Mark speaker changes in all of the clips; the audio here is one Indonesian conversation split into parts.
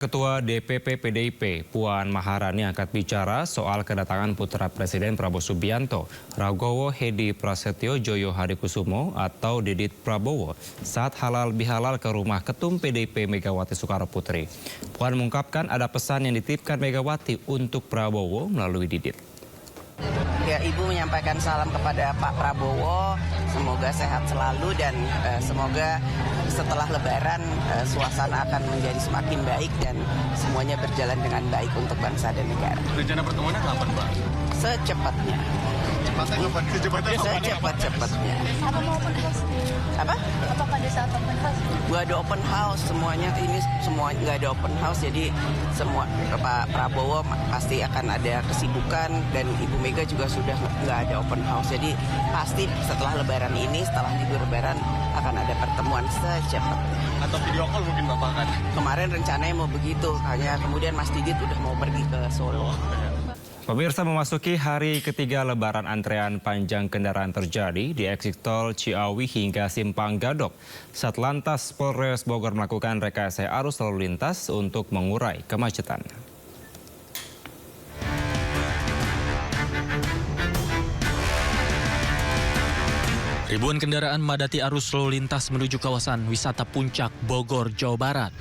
Speaker 1: Ketua DPP PDIP Puan Maharani angkat bicara soal kedatangan putra Presiden Prabowo Subianto, Ragowo Hedi Prasetyo Joyo Hadikusumo atau Didit Prabowo saat halal bihalal ke rumah Ketum PDIP Megawati Soekarnoputri. Puan mengungkapkan ada pesan yang dititipkan Megawati untuk Prabowo melalui Didit.
Speaker 2: Ya, Ibu menyampaikan salam kepada Pak Prabowo, semoga sehat selalu dan semoga setelah Lebaran suasana akan menjadi semakin baik dan semuanya berjalan dengan baik untuk bangsa dan negara.
Speaker 3: Rencana pertemuannya kapan, Pak?
Speaker 2: Secepatnya. Secepatnya.
Speaker 4: Apa mau open house?
Speaker 2: Apa?
Speaker 4: Apa pada saat open house?
Speaker 2: Gak ada open house, semuanya ini semua nggak ada open house, jadi semua Pak Prabowo pasti akan ada kesibukan dan Ibu Mega juga sudah nggak ada open house, jadi pasti setelah Lebaran ini, setelah libur Lebaran akan ada pertemuan secepatnya.
Speaker 3: Atau video call mungkin Bapak akan?
Speaker 2: Kemarin rencananya mau begitu, hanya kemudian Mas Didit udah mau pergi ke Solo.
Speaker 1: Pemirsa, memasuki hari ketiga Lebaran, antrean panjang kendaraan terjadi di eksit tol Ciawi hingga Simpang Gadok. Satlantas Polres Bogor melakukan rekayasa arus lalu lintas untuk mengurai kemacetan.
Speaker 5: Ribuan kendaraan memadati arus lalu lintas menuju kawasan wisata Puncak, Bogor, Jawa Barat.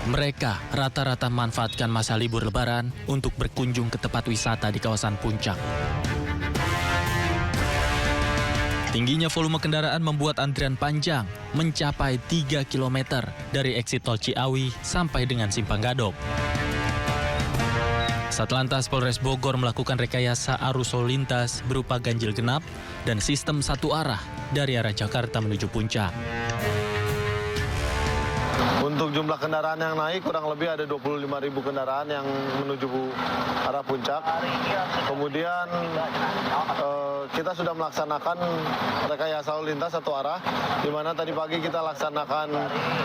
Speaker 5: Mereka rata-rata memanfaatkan masa libur Lebaran untuk berkunjung ke tempat wisata di kawasan Puncak. Tingginya volume kendaraan membuat antrian panjang mencapai 3 km dari eksit tol Ciawi sampai dengan Simpang Gadok. Satlantas Polres Bogor melakukan rekayasa arus lalu lintas berupa ganjil genap dan sistem satu arah dari arah Jakarta menuju Puncak.
Speaker 6: Untuk jumlah kendaraan yang naik kurang lebih ada 25.000 kendaraan yang menuju arah Puncak. Kemudian kita sudah melaksanakan rekayasa lalu lintas satu arah, di mana tadi pagi kita laksanakan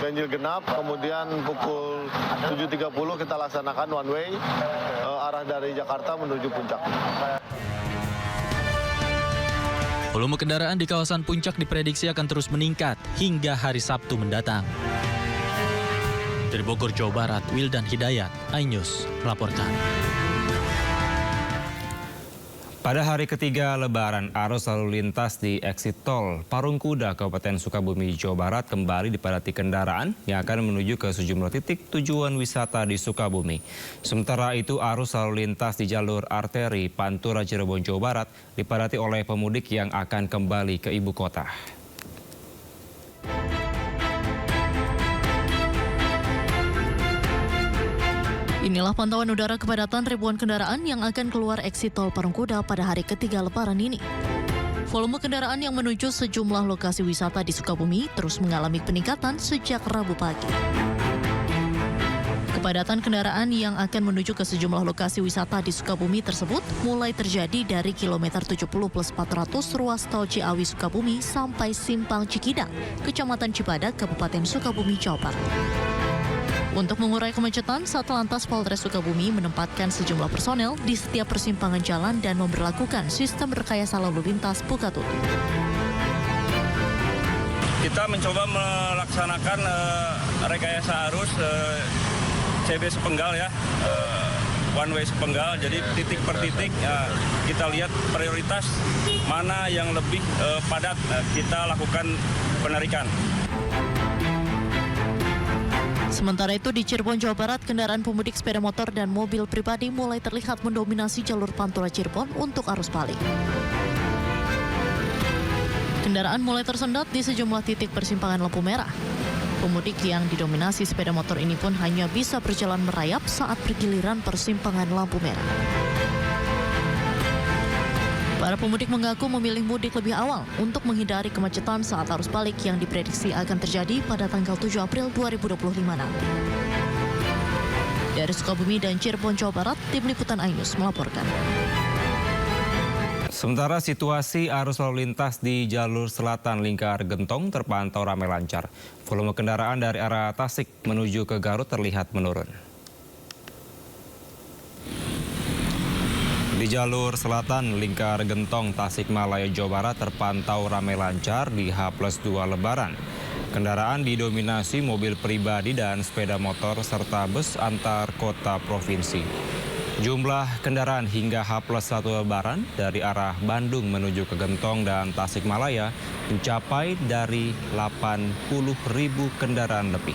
Speaker 6: ganjil genap, kemudian pukul 7.30 kita laksanakan one way arah dari Jakarta menuju Puncak.
Speaker 5: Volume kendaraan di kawasan Puncak diprediksi akan terus meningkat hingga hari Sabtu mendatang. Dari Bogor, Jawa Barat, Wildan Hidayat, iNews melaporkan.
Speaker 1: Pada hari ketiga Lebaran, arus lalu lintas di eksit tol Parungkuda, Kabupaten Sukabumi, Jawa Barat kembali dipadati kendaraan yang akan menuju ke sejumlah titik tujuan wisata di Sukabumi. Sementara itu, arus lalu lintas di jalur arteri Pantura Cirebon, Jawa Barat dipadati oleh pemudik yang akan kembali ke ibu kota.
Speaker 4: Inilah pantauan udara kepadatan ribuan kendaraan yang akan keluar eksit tol Parungkuda pada hari ketiga Lebaran ini. Volume kendaraan yang menuju sejumlah lokasi wisata di Sukabumi terus mengalami peningkatan sejak Rabu pagi. Kepadatan kendaraan yang akan menuju ke sejumlah lokasi wisata di Sukabumi tersebut mulai terjadi dari kilometer 70+400 ruas tol Ciawi Sukabumi sampai Simpang Cikidang, Kecamatan Cibadak, Kabupaten Sukabumi, Jawa Barat. Untuk mengurai kemacetan, Satlantas Polres Sukabumi menempatkan sejumlah personel di setiap persimpangan jalan dan memberlakukan sistem rekayasa lalu lintas buka tutup.
Speaker 7: Kita mencoba melaksanakan rekayasa arus CB Sepenggal ya, one way Sepenggal. Jadi titik per titik kita lihat prioritas mana yang lebih padat, kita lakukan penarikan.
Speaker 4: Sementara itu di Cirebon, Jawa Barat, kendaraan pemudik sepeda motor dan mobil pribadi mulai terlihat mendominasi jalur Pantura Cirebon untuk arus balik. Kendaraan mulai tersendat di sejumlah titik persimpangan lampu merah. Pemudik yang didominasi sepeda motor ini pun hanya bisa berjalan merayap saat pergiliran persimpangan lampu merah. Para pemudik mengaku memilih mudik lebih awal untuk menghindari kemacetan saat arus balik yang diprediksi akan terjadi pada tanggal 7 April 2025 nanti. Dari Sukabumi dan Cirebon, Jawa Barat, Tim Liputan iNews melaporkan.
Speaker 1: Sementara situasi arus lalu lintas di jalur selatan Lingkar Gentong terpantau ramai lancar. Volume kendaraan dari arah Tasik menuju ke Garut terlihat menurun. Di jalur selatan Lingkar Gentong Tasikmalaya, Jawa Barat terpantau ramai lancar di H+2 Lebaran. Kendaraan didominasi mobil pribadi dan sepeda motor serta bus antar kota provinsi. Jumlah kendaraan hingga H+1 Lebaran dari arah Bandung menuju ke Gentong dan Tasikmalaya mencapai dari 80.000 kendaraan lebih.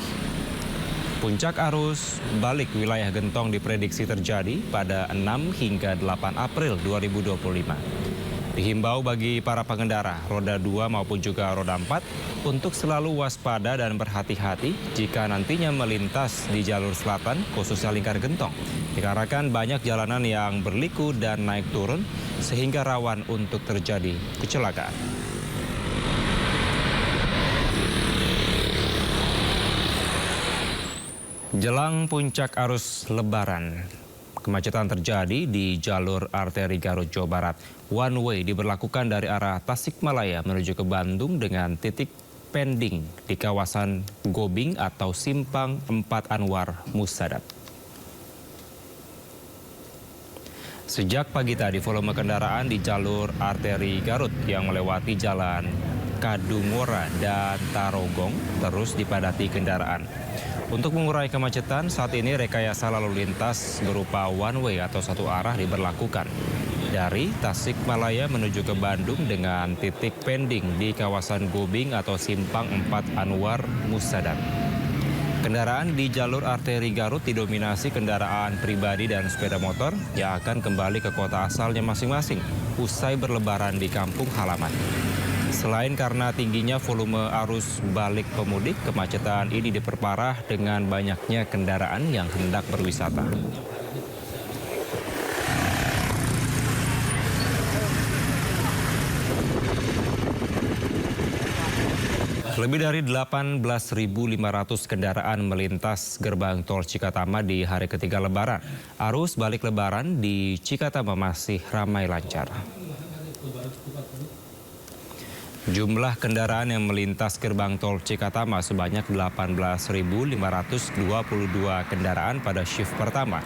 Speaker 1: Puncak arus balik wilayah Gentong diprediksi terjadi pada 6 hingga 8 April 2025. Dihimbau bagi para pengendara roda 2 maupun juga roda 4 untuk selalu waspada dan berhati-hati jika nantinya melintas di jalur selatan khususnya lingkar Gentong. Dikarenakan banyak jalanan yang berliku dan naik turun sehingga rawan untuk terjadi kecelakaan. Jelang puncak arus Lebaran, kemacetan terjadi di jalur arteri Garut, Jawa Barat. One way diberlakukan dari arah Tasikmalaya menuju ke Bandung dengan titik pending di kawasan Gobing atau Simpang 4 Anwar Musadat. Sejak pagi tadi, volume kendaraan di jalur arteri Garut yang melewati jalan Kadungora dan Tarogong terus dipadati kendaraan. Untuk mengurai kemacetan, saat ini rekayasa lalu lintas berupa one way atau satu arah diberlakukan dari Tasikmalaya menuju ke Bandung dengan titik pending di kawasan Gobing atau Simpang 4 Anwar Musadat. Kendaraan di jalur arteri Garut didominasi kendaraan pribadi dan sepeda motor yang akan kembali ke kota asalnya masing-masing usai berlebaran di kampung halaman. Selain karena tingginya volume arus balik pemudik, kemacetan ini diperparah dengan banyaknya kendaraan yang hendak berwisata. Lebih dari 18.500 kendaraan melintas gerbang tol Cikatama di hari ketiga Lebaran. Arus balik Lebaran di Cikatama masih ramai lancar. Jumlah kendaraan yang melintas gerbang tol Cikatama sebanyak 18.522 kendaraan pada shift pertama.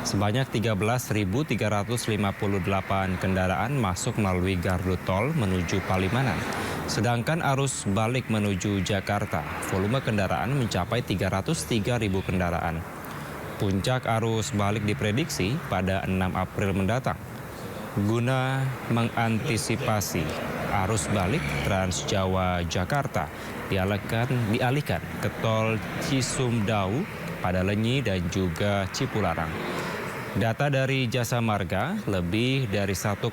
Speaker 1: Sebanyak 13.358 kendaraan masuk melalui gardu tol menuju Palimanan. Sedangkan arus balik menuju Jakarta, volume kendaraan mencapai 303.000 kendaraan. Puncak arus balik diprediksi pada 6 April mendatang. Guna mengantisipasi arus balik Trans Jawa Jakarta dialihkan ke tol Cisumdawu, Padalenyi dan juga Cipularang. Data dari Jasa Marga, lebih dari 1,9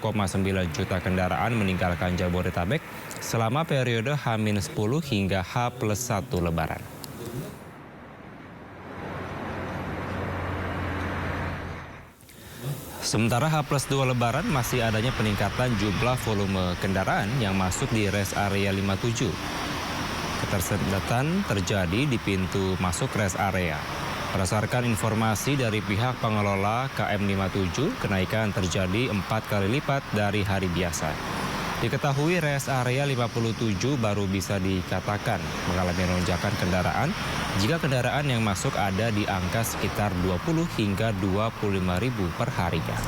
Speaker 1: juta kendaraan meninggalkan Jabodetabek selama periode H-10 hingga H+1 Lebaran. Sementara H+2 Lebaran masih adanya peningkatan jumlah volume kendaraan yang masuk di rest area 57. Ketersendatan terjadi di pintu masuk rest area. Berdasarkan informasi dari pihak pengelola KM57, kenaikan terjadi 4 kali lipat dari hari biasa. Diketahui rest area 57 baru bisa dikatakan mengalami lonjakan kendaraan jika kendaraan yang masuk ada di angka sekitar 20 hingga 25.000 per harinya.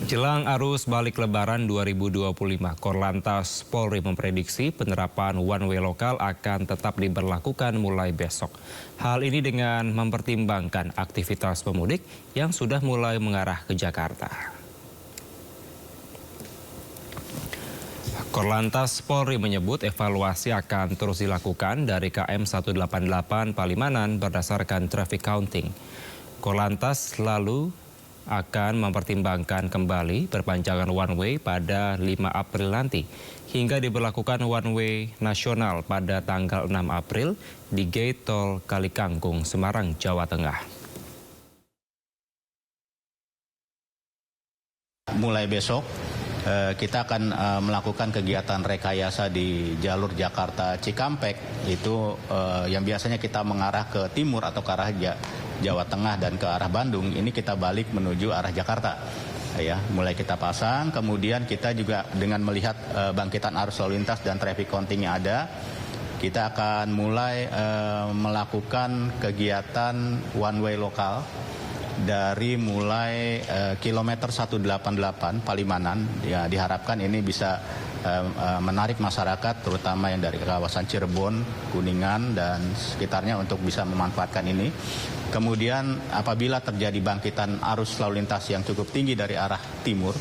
Speaker 1: Jelang arus balik Lebaran 2025, Korlantas Polri memprediksi penerapan one way lokal akan tetap diberlakukan mulai besok. Hal ini dengan mempertimbangkan aktivitas pemudik yang sudah mulai mengarah ke Jakarta. Korlantas Polri menyebut evaluasi akan terus dilakukan dari KM 188 Palimanan berdasarkan traffic counting. Korlantas lalu akan mempertimbangkan kembali perpanjangan one way pada 5 April nanti hingga diberlakukan one way nasional pada tanggal 6 April di Gate Tol Kalikangkung, Semarang, Jawa Tengah.
Speaker 8: Mulai besok kita akan melakukan kegiatan rekayasa di jalur Jakarta Cikampek, itu yang biasanya kita mengarah ke timur atau ke arah Jawa Tengah dan ke arah Bandung, ini kita balik menuju arah Jakarta. Ya, mulai kita pasang, kemudian kita juga dengan melihat bangkitan arus lalu lintas dan traffic counting yang ada, kita akan mulai melakukan kegiatan one way lokal dari mulai kilometer 188 Palimanan. Ya, diharapkan ini bisa menarik masyarakat terutama yang dari kawasan Cirebon, Kuningan dan sekitarnya untuk bisa memanfaatkan ini. Kemudian apabila terjadi bangkitan arus lalu lintas yang cukup tinggi dari arah timur,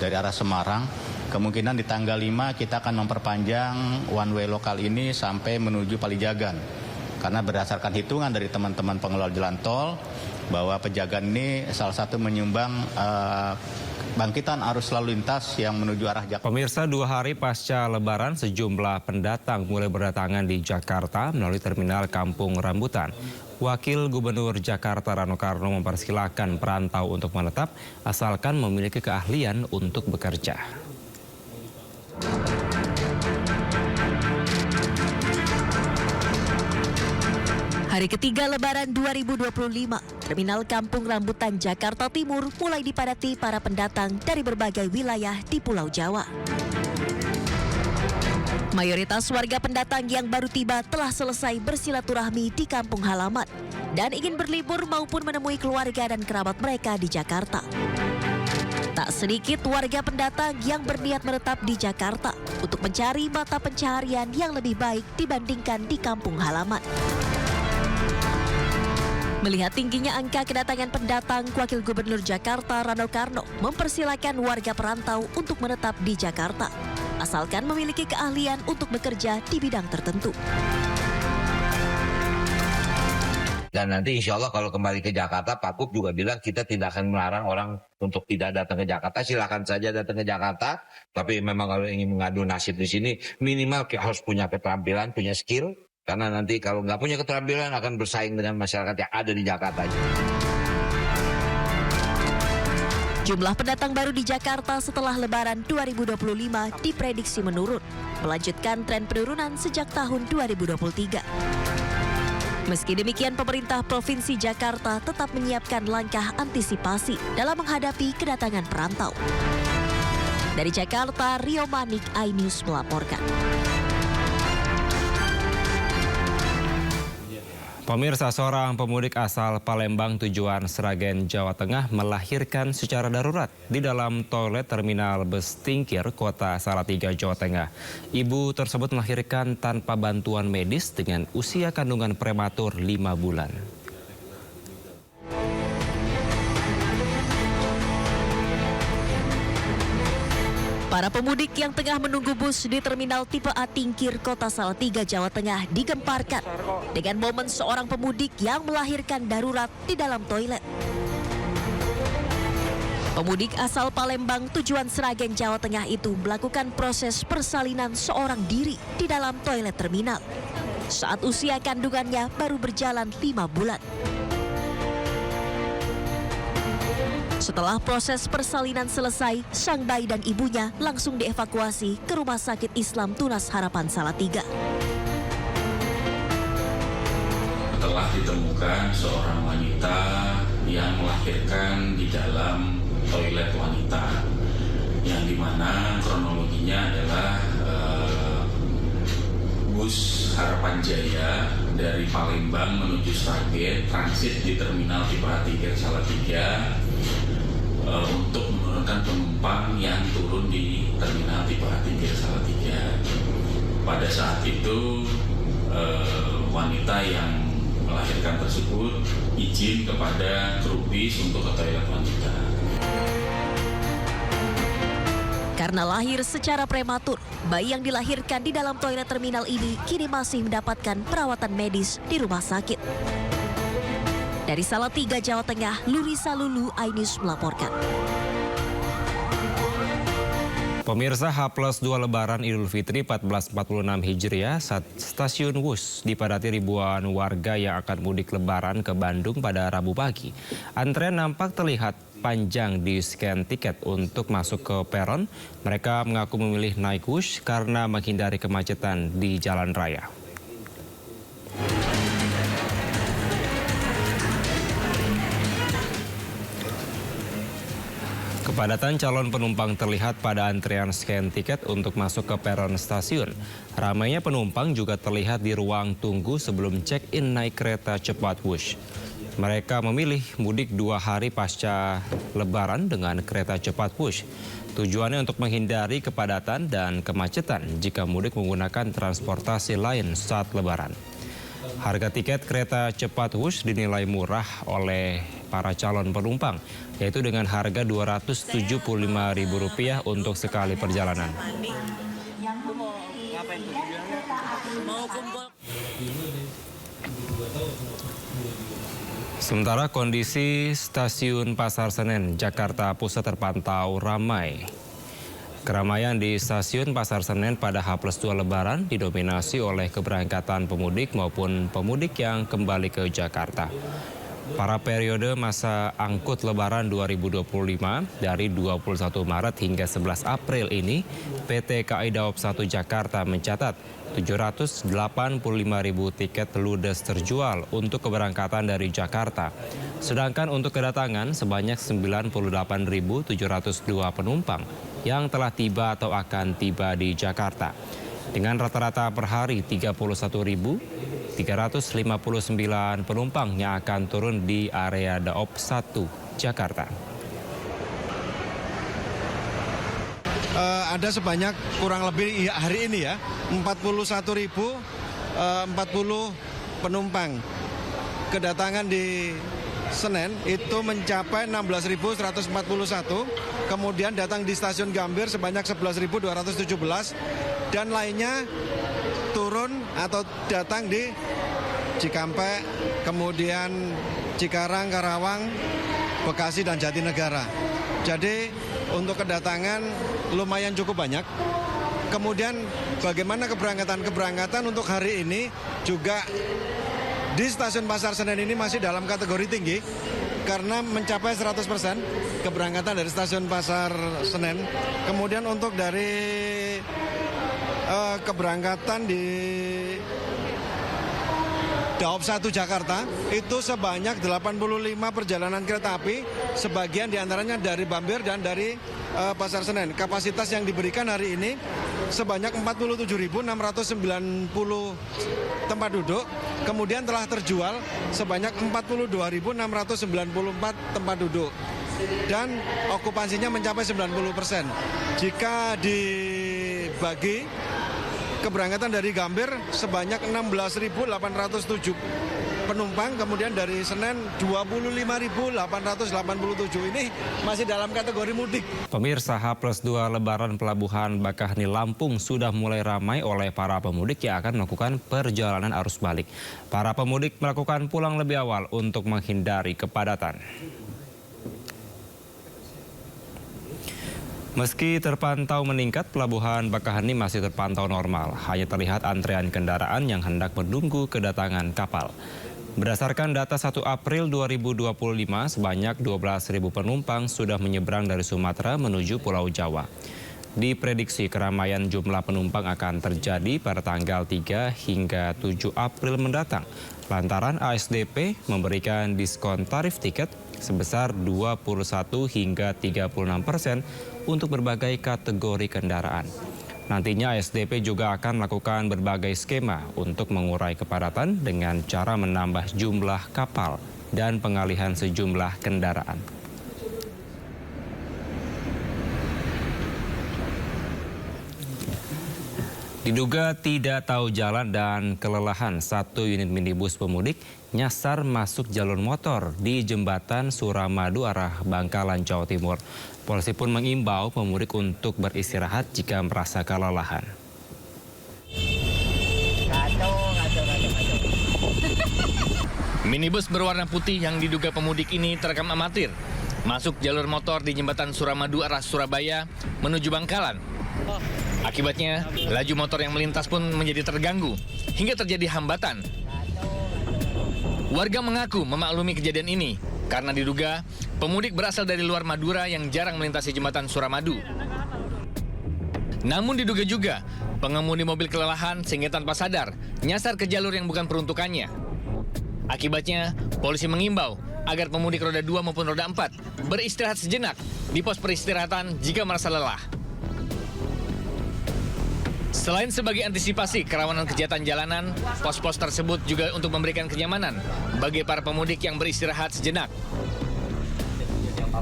Speaker 8: dari arah Semarang, kemungkinan di tanggal 5 kita akan memperpanjang one way lokal ini sampai menuju Palijagan. Karena berdasarkan hitungan dari teman-teman pengelola jalan tol, bahwa Pejagan ini salah satu menyumbang bangkitan arus lalu lintas yang menuju arah Jakarta.
Speaker 1: Pemirsa, 2 hari pasca Lebaran, sejumlah pendatang mulai berdatangan di Jakarta melalui terminal Kampung Rambutan. Wakil Gubernur Jakarta Rano Karno mempersilahkan perantau untuk menetap asalkan memiliki keahlian untuk bekerja.
Speaker 4: Hari ketiga Lebaran 2025, Terminal Kampung Rambutan, Jakarta Timur mulai dipadati para pendatang dari berbagai wilayah di Pulau Jawa. Mayoritas warga pendatang yang baru tiba telah selesai bersilaturahmi di kampung halaman dan ingin berlibur maupun menemui keluarga dan kerabat mereka di Jakarta. Tak sedikit warga pendatang yang berniat menetap di Jakarta untuk mencari mata pencaharian yang lebih baik dibandingkan di kampung halaman. Melihat tingginya angka kedatangan pendatang, Wakil Gubernur Jakarta Rano Karno mempersilakan warga perantau untuk menetap di Jakarta, asalkan memiliki keahlian untuk bekerja di bidang tertentu.
Speaker 9: Dan nanti insya Allah kalau kembali ke Jakarta, Pak Kup juga bilang kita tidak akan melarang orang untuk tidak datang ke Jakarta. Silakan saja datang ke Jakarta, tapi memang kalau ingin mengadu nasib di sini, minimal harus punya keterampilan, punya skill. Karena nanti kalau nggak punya keterampilan akan bersaing dengan masyarakat yang ada di Jakarta.
Speaker 4: Jumlah pendatang baru di Jakarta setelah Lebaran 2025 diprediksi menurun, melanjutkan tren penurunan sejak tahun 2023. Meski demikian, pemerintah Provinsi Jakarta tetap menyiapkan langkah antisipasi dalam menghadapi kedatangan perantau. Dari Jakarta, Rio Manik, iNews melaporkan.
Speaker 1: Pemirsa, seorang pemudik asal Palembang tujuan Sragen, Jawa Tengah melahirkan secara darurat di dalam toilet terminal bus Tingkir, Kota Salatiga, Jawa Tengah. Ibu tersebut melahirkan tanpa bantuan medis dengan usia kandungan prematur 5 bulan.
Speaker 4: Para pemudik yang tengah menunggu bus di terminal tipe A Tingkir, Kota Salatiga, Jawa Tengah digemparkan dengan momen seorang pemudik yang melahirkan darurat di dalam toilet. Pemudik asal Palembang tujuan Sragen, Jawa Tengah itu melakukan proses persalinan seorang diri di dalam toilet terminal saat usia kandungannya baru berjalan 5 bulan. Setelah proses persalinan selesai, sang bayi dan ibunya langsung dievakuasi ke Rumah Sakit Islam Tunas Harapan Salatiga.
Speaker 10: Telah ditemukan seorang wanita yang melahirkan di dalam toilet wanita, yang dimana kronologinya adalah bus Harapan Jaya dari Palembang menuju Sragen transit di terminal tipe A Tingkir Salatiga untuk menurunkan penumpang yang turun di terminal tipe A Tingkir Salatiga. Pada saat itu wanita yang melahirkan tersebut izin kepada kru bis untuk ke toilet wanita.
Speaker 4: Karena lahir secara prematur, bayi yang dilahirkan di dalam toilet terminal ini kini masih mendapatkan perawatan medis di rumah sakit. Dari Salatiga, Jawa Tengah, Lurisa Lulu, iNews melaporkan.
Speaker 1: Pemirsa, H+2 Lebaran Idul Fitri 1446 Hijriah, stasiun Wus dipadati ribuan warga yang akan mudik Lebaran ke Bandung pada Rabu pagi. Antrean nampak terlihat panjang di scan tiket untuk masuk ke peron. Mereka mengaku memilih naik Wus karena menghindari kemacetan di jalan raya. Kepadatan calon penumpang terlihat pada antrean scan tiket untuk masuk ke peron stasiun. Ramainya penumpang juga terlihat di ruang tunggu sebelum check-in naik kereta cepat Wush. Mereka memilih mudik 2 hari pasca Lebaran dengan kereta cepat Wush. Tujuannya untuk menghindari kepadatan dan kemacetan jika mudik menggunakan transportasi lain saat Lebaran. Harga tiket kereta cepat Wush dinilai murah oleh para calon penumpang, yaitu dengan harga Rp275.000 untuk sekali perjalanan. Sementara kondisi stasiun Pasar Senen, Jakarta Pusat terpantau ramai. Keramaian di stasiun Pasar Senen pada H+2 Lebaran didominasi oleh keberangkatan pemudik maupun pemudik yang kembali ke Jakarta. Para periode masa angkut Lebaran 2025 dari 21 Maret hingga 11 April ini, PT KAI Daob 1 Jakarta mencatat 785.000 tiket ludes terjual untuk keberangkatan dari Jakarta. Sedangkan untuk kedatangan sebanyak 98.702 penumpang yang telah tiba atau akan tiba di Jakarta. Dengan rata-rata per hari 31.359 penumpang yang akan turun di area Daob 1 Jakarta.
Speaker 11: Ada sebanyak kurang lebih hari ini ya 41.040 penumpang. Kedatangan di Senen itu mencapai 16.141. Kemudian datang di stasiun Gambir sebanyak 11.217 dan lainnya turun atau datang di Cikampek, kemudian Cikarang, Karawang, Bekasi dan Jatinegara. Jadi untuk kedatangan lumayan cukup banyak. Kemudian bagaimana keberangkatan untuk hari ini juga di stasiun Pasar Senen ini masih dalam kategori tinggi karena mencapai 100% keberangkatan dari stasiun Pasar Senen. Kemudian untuk dari keberangkatan di Daob 1 Jakarta itu sebanyak 85 perjalanan kereta api, sebagian diantaranya dari Gambir dan dari Pasar Senen. Kapasitas yang diberikan hari ini sebanyak 47.690 tempat duduk, kemudian telah terjual sebanyak 42.694 tempat duduk dan okupansinya mencapai 90%. Jika dibagi keberangkatan dari Gambir sebanyak 16.807 penumpang, kemudian dari Senen 25.887. Ini masih dalam kategori mudik.
Speaker 1: Pemirsa, H+2 Lebaran Pelabuhan Bakaheni Lampung sudah mulai ramai oleh para pemudik yang akan melakukan perjalanan arus balik. Para pemudik melakukan pulang lebih awal untuk menghindari kepadatan. Meski terpantau meningkat, Pelabuhan Bakaheni masih terpantau normal. Hanya terlihat antrean kendaraan yang hendak menunggu kedatangan kapal. Berdasarkan data 1 April 2025, sebanyak 12.000 penumpang sudah menyeberang dari Sumatera menuju Pulau Jawa. Diprediksi keramaian jumlah penumpang akan terjadi pada tanggal 3 hingga 7 April mendatang. Lantaran ASDP memberikan diskon tarif tiket sebesar 21 hingga 36% untuk berbagai kategori kendaraan. Nantinya ASDP juga akan melakukan berbagai skema untuk mengurai kepadatan dengan cara menambah jumlah kapal dan pengalihan sejumlah kendaraan. Diduga tidak tahu jalan dan kelelahan, satu unit minibus pemudik nyasar masuk jalur motor di jembatan Suramadu arah Bangkalan, Jawa Timur. Polisi pun mengimbau pemudik untuk beristirahat jika merasa kelelahan.
Speaker 12: Minibus berwarna putih yang diduga pemudik ini terekam amatir masuk jalur motor di jembatan Suramadu arah Surabaya menuju Bangkalan. Akibatnya, laju motor yang melintas pun menjadi terganggu hingga terjadi hambatan. Warga mengaku memaklumi kejadian ini karena diduga pemudik berasal dari luar Madura yang jarang melintasi jembatan Suramadu. Namun diduga juga pengemudi mobil kelelahan sehingga tanpa sadar nyasar ke jalur yang bukan peruntukannya. Akibatnya, polisi mengimbau agar pemudik roda 2 maupun roda 4 beristirahat sejenak di pos peristirahatan jika merasa lelah. Selain sebagai antisipasi kerawanan kejahatan jalanan, pos-pos tersebut juga untuk memberikan kenyamanan bagi para pemudik yang beristirahat sejenak.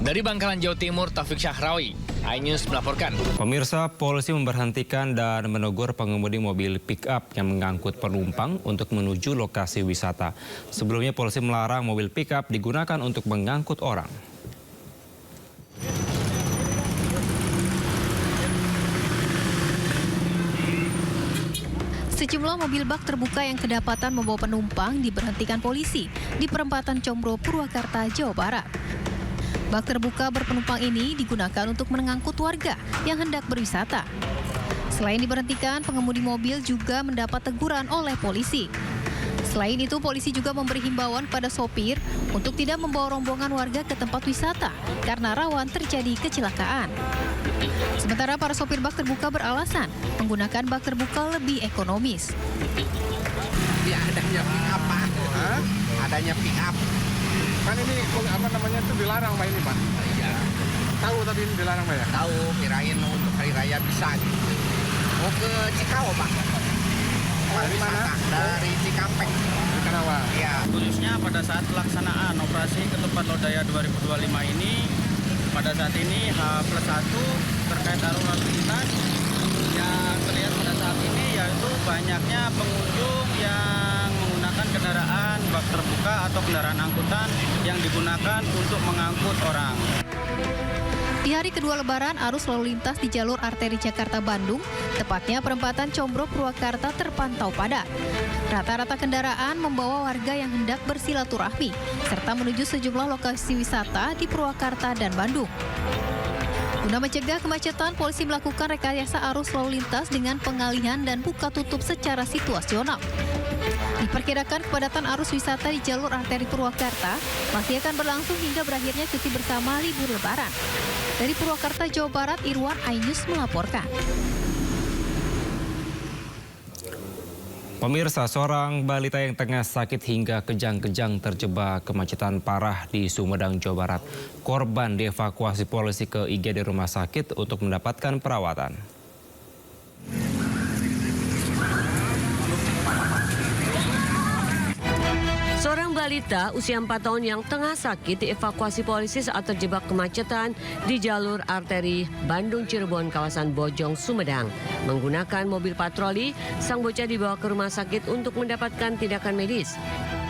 Speaker 12: Dari Bangkalan, Jawa Timur, Taufik Syahrawi, iNews melaporkan.
Speaker 1: Pemirsa, polisi memberhentikan dan menegur pengemudi mobil pick-up yang mengangkut penumpang untuk menuju lokasi wisata. Sebelumnya polisi melarang mobil pick-up digunakan untuk mengangkut orang.
Speaker 13: Sejumlah mobil bak terbuka yang kedapatan membawa penumpang diberhentikan polisi di perempatan Combro, Purwakarta, Jawa Barat. Bak terbuka berpenumpang ini digunakan untuk mengangkut warga yang hendak berwisata. Selain diberhentikan, pengemudi mobil juga mendapat teguran oleh polisi. Selain itu, polisi juga memberi himbauan pada sopir untuk tidak membawa rombongan warga ke tempat wisata karena rawan terjadi kecelakaan. Sementara para sopir bak terbuka beralasan menggunakan bak terbuka lebih ekonomis.
Speaker 14: Ya, adanya pick-up, Pak. Adanya pick-up. Kan ini apa namanya itu dilarang, Pak, ini, Pak? Iya. Tahu tapi ini dilarang, Pak, ya? Tahu, kirain untuk hari raya bisa gitu. Mau ke Cikau, Pak. Dari mana? Dari Cikampek. Di Karawang. Iya.
Speaker 15: Khususnya pada saat pelaksanaan operasi Ketupat Lodaya 2025 ini, pada saat ini H+1 terkait arus lalu lintas yang terlihat pada saat ini yaitu banyaknya pengunjung yang menggunakan kendaraan bak terbuka atau kendaraan angkutan yang digunakan untuk mengangkut orang.
Speaker 13: Di hari kedua Lebaran, arus lalu lintas di jalur arteri Jakarta-Bandung, tepatnya perempatan Combro, Purwakarta, terpantau padat. Rata-rata kendaraan membawa warga yang hendak bersilaturahmi, serta menuju sejumlah lokasi wisata di Purwakarta dan Bandung. Guna mencegah kemacetan, polisi melakukan rekayasa arus lalu lintas dengan pengalihan dan buka tutup secara situasional. Diperkirakan kepadatan arus wisata di jalur arteri Purwakarta masih akan berlangsung hingga berakhirnya cuti bersama libur Lebaran. Dari Purwakarta, Jawa Barat, Irwan, iNews melaporkan.
Speaker 1: Pemirsa, seorang balita yang tengah sakit hingga kejang-kejang terjebak kemacetan parah di Sumedang, Jawa Barat. Korban dievakuasi polisi ke IGD rumah sakit untuk mendapatkan perawatan.
Speaker 16: Seorang balita usia 4 tahun yang tengah sakit dievakuasi polisi saat terjebak kemacetan di jalur arteri Bandung-Cirebon kawasan Bojong, Sumedang. Menggunakan mobil patroli, sang bocah dibawa ke rumah sakit untuk mendapatkan tindakan medis.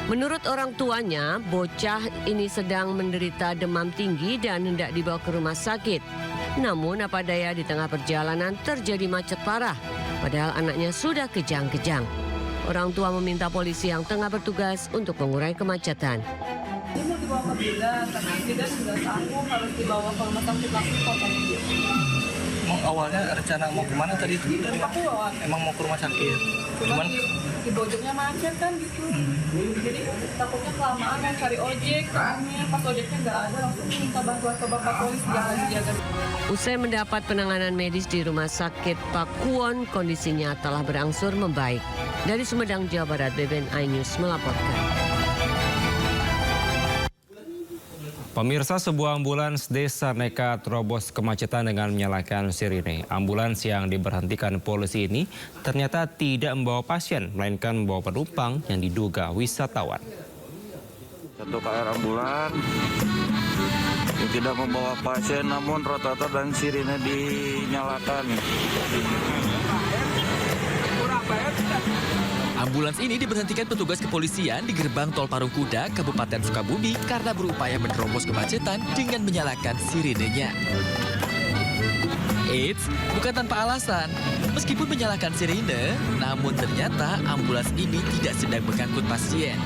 Speaker 16: Menurut orang tuanya, bocah ini sedang menderita demam tinggi dan hendak dibawa ke rumah sakit. Namun apa daya di tengah perjalanan terjadi macet parah, padahal anaknya sudah kejang-kejang. Orang tua meminta polisi yang tengah bertugas untuk mengurai kemacetan.
Speaker 17: Dia mau dibawa ke bidan, tapi bidan sudah sanggup harus dibawa ke rumah sakit langsung kotanya dia.
Speaker 15: Awalnya rencana mau kemana tadi itu? Emang mau ke rumah sakit.
Speaker 17: Cuman di Bojongnya macet kan gitu. Jadi takutnya kelamaan yang cari ojek, soalnya pas ojeknya nggak ada langsung minta bantuan ke bapak polisi yang lagi jaga.
Speaker 16: Usai mendapat penanganan medis di Rumah Sakit Pakuwon, kondisinya telah berangsur membaik. Dari Sumedang, Jawa Barat, BBN iNews melaporkan.
Speaker 1: Pemirsa, sebuah ambulans desa nekat terobos kemacetan dengan menyalakan sirine. Ambulans yang diberhentikan polisi ini ternyata tidak membawa pasien, melainkan membawa penumpang yang diduga wisatawan.
Speaker 18: Satu KR ambulans yang tidak membawa pasien, namun rotator dan sirine dinyalakan.
Speaker 5: Ambulans ini diberhentikan petugas kepolisian di gerbang tol Parungkuda, Kabupaten Sukabumi karena berupaya menerobos kemacetan dengan menyalakan sirenenya. Eits, bukan tanpa alasan. Meskipun menyalakan sirene, namun ternyata ambulans ini tidak sedang mengangkut pasien.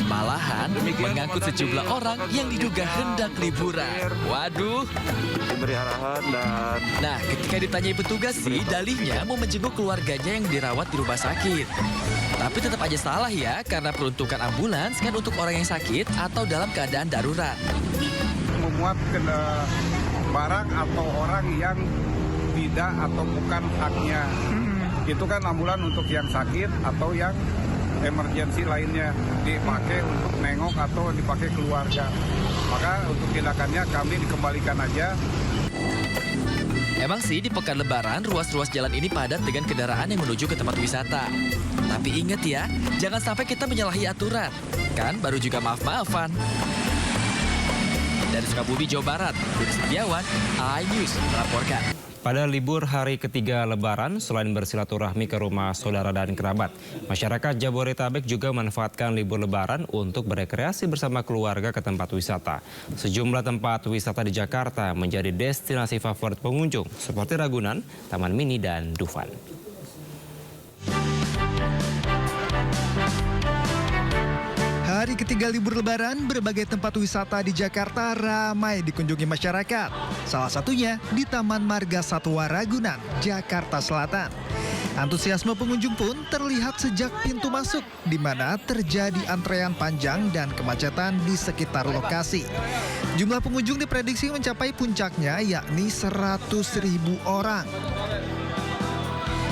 Speaker 5: Malahan mengangkut sejumlah orang yang diduga hendak liburan. Waduh.
Speaker 18: Diberi arahan dan...
Speaker 5: Nah, ketika ditanyai petugas sih, dalihnya mau menjenguk keluarganya yang dirawat di rumah sakit. Tapi tetap aja salah ya, karena peruntukan ambulans kan untuk orang yang sakit atau dalam keadaan darurat.
Speaker 14: Memuat barang atau orang yang tidak atau bukan haknya. Itu kan ambulan untuk yang sakit atau yang emergensi lainnya, dipakai untuk nengok atau dipakai keluarga. Maka untuk tindakannya kami dikembalikan aja.
Speaker 19: Emang sih di pekan lebaran ruas-ruas jalan ini padat dengan kendaraan yang menuju ke tempat wisata. Tapi ingat ya, jangan sampai kita menyalahi aturan. Kan baru juga maaf-maafan. Dari Sukabumi, Jawa Barat, Budi Setiawan, iNews melaporkan.
Speaker 1: Pada libur hari ketiga Lebaran, selain bersilaturahmi ke rumah saudara dan kerabat, masyarakat Jabodetabek juga memanfaatkan libur Lebaran untuk berekreasi bersama keluarga ke tempat wisata. Sejumlah tempat wisata di Jakarta menjadi destinasi favorit pengunjung, seperti Ragunan, Taman Mini, dan Dufan.
Speaker 20: Hari ketiga libur Lebaran, berbagai tempat wisata di Jakarta ramai dikunjungi masyarakat. Salah satunya di Taman Marga Satwa Ragunan, Jakarta Selatan. Antusiasme pengunjung pun terlihat sejak pintu masuk, di mana terjadi antrean panjang dan kemacetan di sekitar lokasi. Jumlah pengunjung diprediksi mencapai puncaknya, yakni 100.000 orang.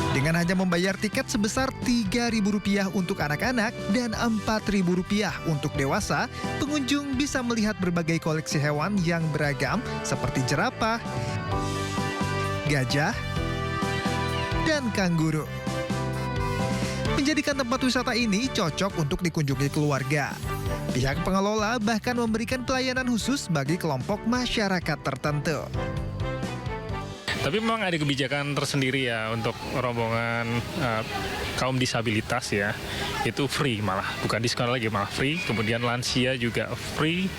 Speaker 20: Dengan hanya membayar tiket sebesar Rp3.000 untuk anak-anak dan Rp4.000 untuk dewasa, pengunjung bisa melihat berbagai koleksi hewan yang beragam seperti jerapah, gajah, dan kanguru. Menjadikan tempat wisata ini cocok untuk dikunjungi keluarga. Pihak pengelola bahkan memberikan pelayanan khusus bagi kelompok masyarakat tertentu.
Speaker 21: Tapi memang ada kebijakan tersendiri ya untuk rombongan kaum disabilitas ya. Itu free malah, bukan diskon lagi, malah free. Kemudian lansia juga free.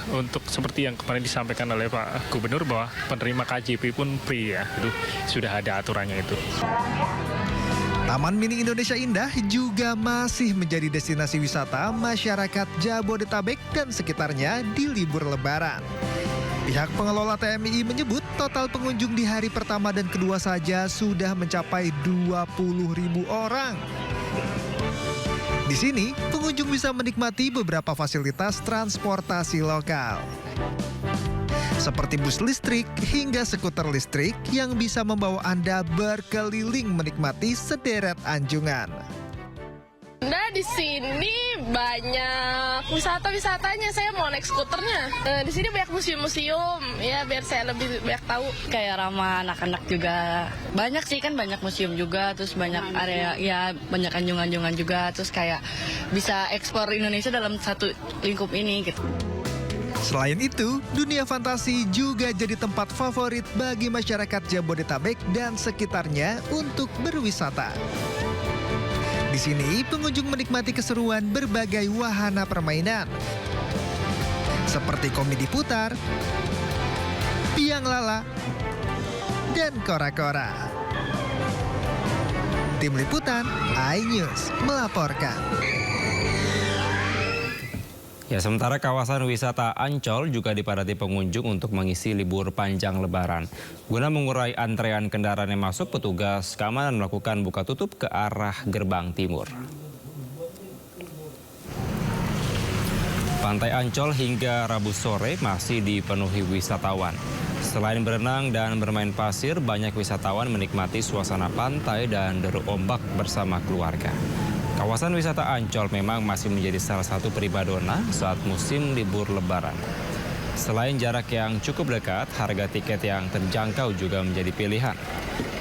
Speaker 21: Untuk seperti yang kemarin disampaikan oleh Pak Gubernur bahwa penerima KJP pun free ya. Itu sudah ada aturannya itu.
Speaker 20: Taman Mini Indonesia Indah juga masih menjadi destinasi wisata masyarakat Jabodetabek dan sekitarnya di libur Lebaran. Pihak pengelola TMI menyebut total pengunjung di hari pertama dan kedua saja sudah mencapai 20.000 orang. Di sini, pengunjung bisa menikmati beberapa fasilitas transportasi lokal. Seperti bus listrik hingga skuter listrik yang bisa membawa Anda berkeliling menikmati sederet anjungan.
Speaker 22: Nah, di sini banyak wisatanya. Saya mau naik skuternya. Di sini banyak museum-museum, ya biar saya lebih banyak tahu. Kayak ramah anak-anak juga. Banyak sih kan, banyak museum juga, terus banyak area, ya banyak anjungan-anjungan juga, terus kayak bisa ekspor Indonesia dalam satu lingkup ini gitu.
Speaker 20: Selain itu, dunia fantasi juga jadi tempat favorit bagi masyarakat Jabodetabek dan sekitarnya untuk berwisata. Di sini, pengunjung menikmati keseruan berbagai wahana permainan, seperti komedi putar, biang lala, dan kora-kora. Tim Liputan, iNews melaporkan.
Speaker 1: Ya, sementara kawasan wisata Ancol juga dipadati pengunjung untuk mengisi libur panjang Lebaran. Guna mengurai antrean kendaraan yang masuk, petugas keamanan melakukan buka tutup ke arah gerbang timur. Pantai Ancol hingga Rabu sore masih dipenuhi wisatawan. Selain berenang dan bermain pasir, banyak wisatawan menikmati suasana pantai dan deru ombak bersama keluarga. Kawasan wisata Ancol memang masih menjadi salah satu primadona saat musim libur Lebaran. Selain jarak yang cukup dekat, harga tiket yang terjangkau juga menjadi pilihan.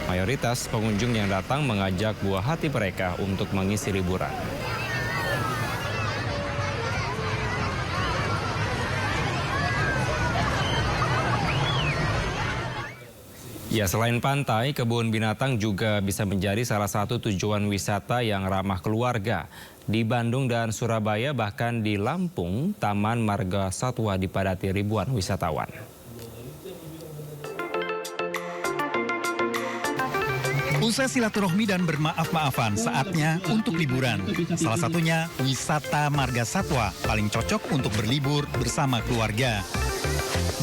Speaker 1: Mayoritas pengunjung yang datang mengajak buah hati mereka untuk mengisi liburan. Ya, selain pantai, kebun binatang juga bisa menjadi salah satu tujuan wisata yang ramah keluarga. Di Bandung dan Surabaya, bahkan di Lampung, Taman Marga Satwa dipadati ribuan wisatawan.
Speaker 23: Usai silaturahmi dan bermaaf-maafan, saatnya untuk liburan. Salah satunya wisata Marga Satwa, paling cocok untuk berlibur bersama keluarga.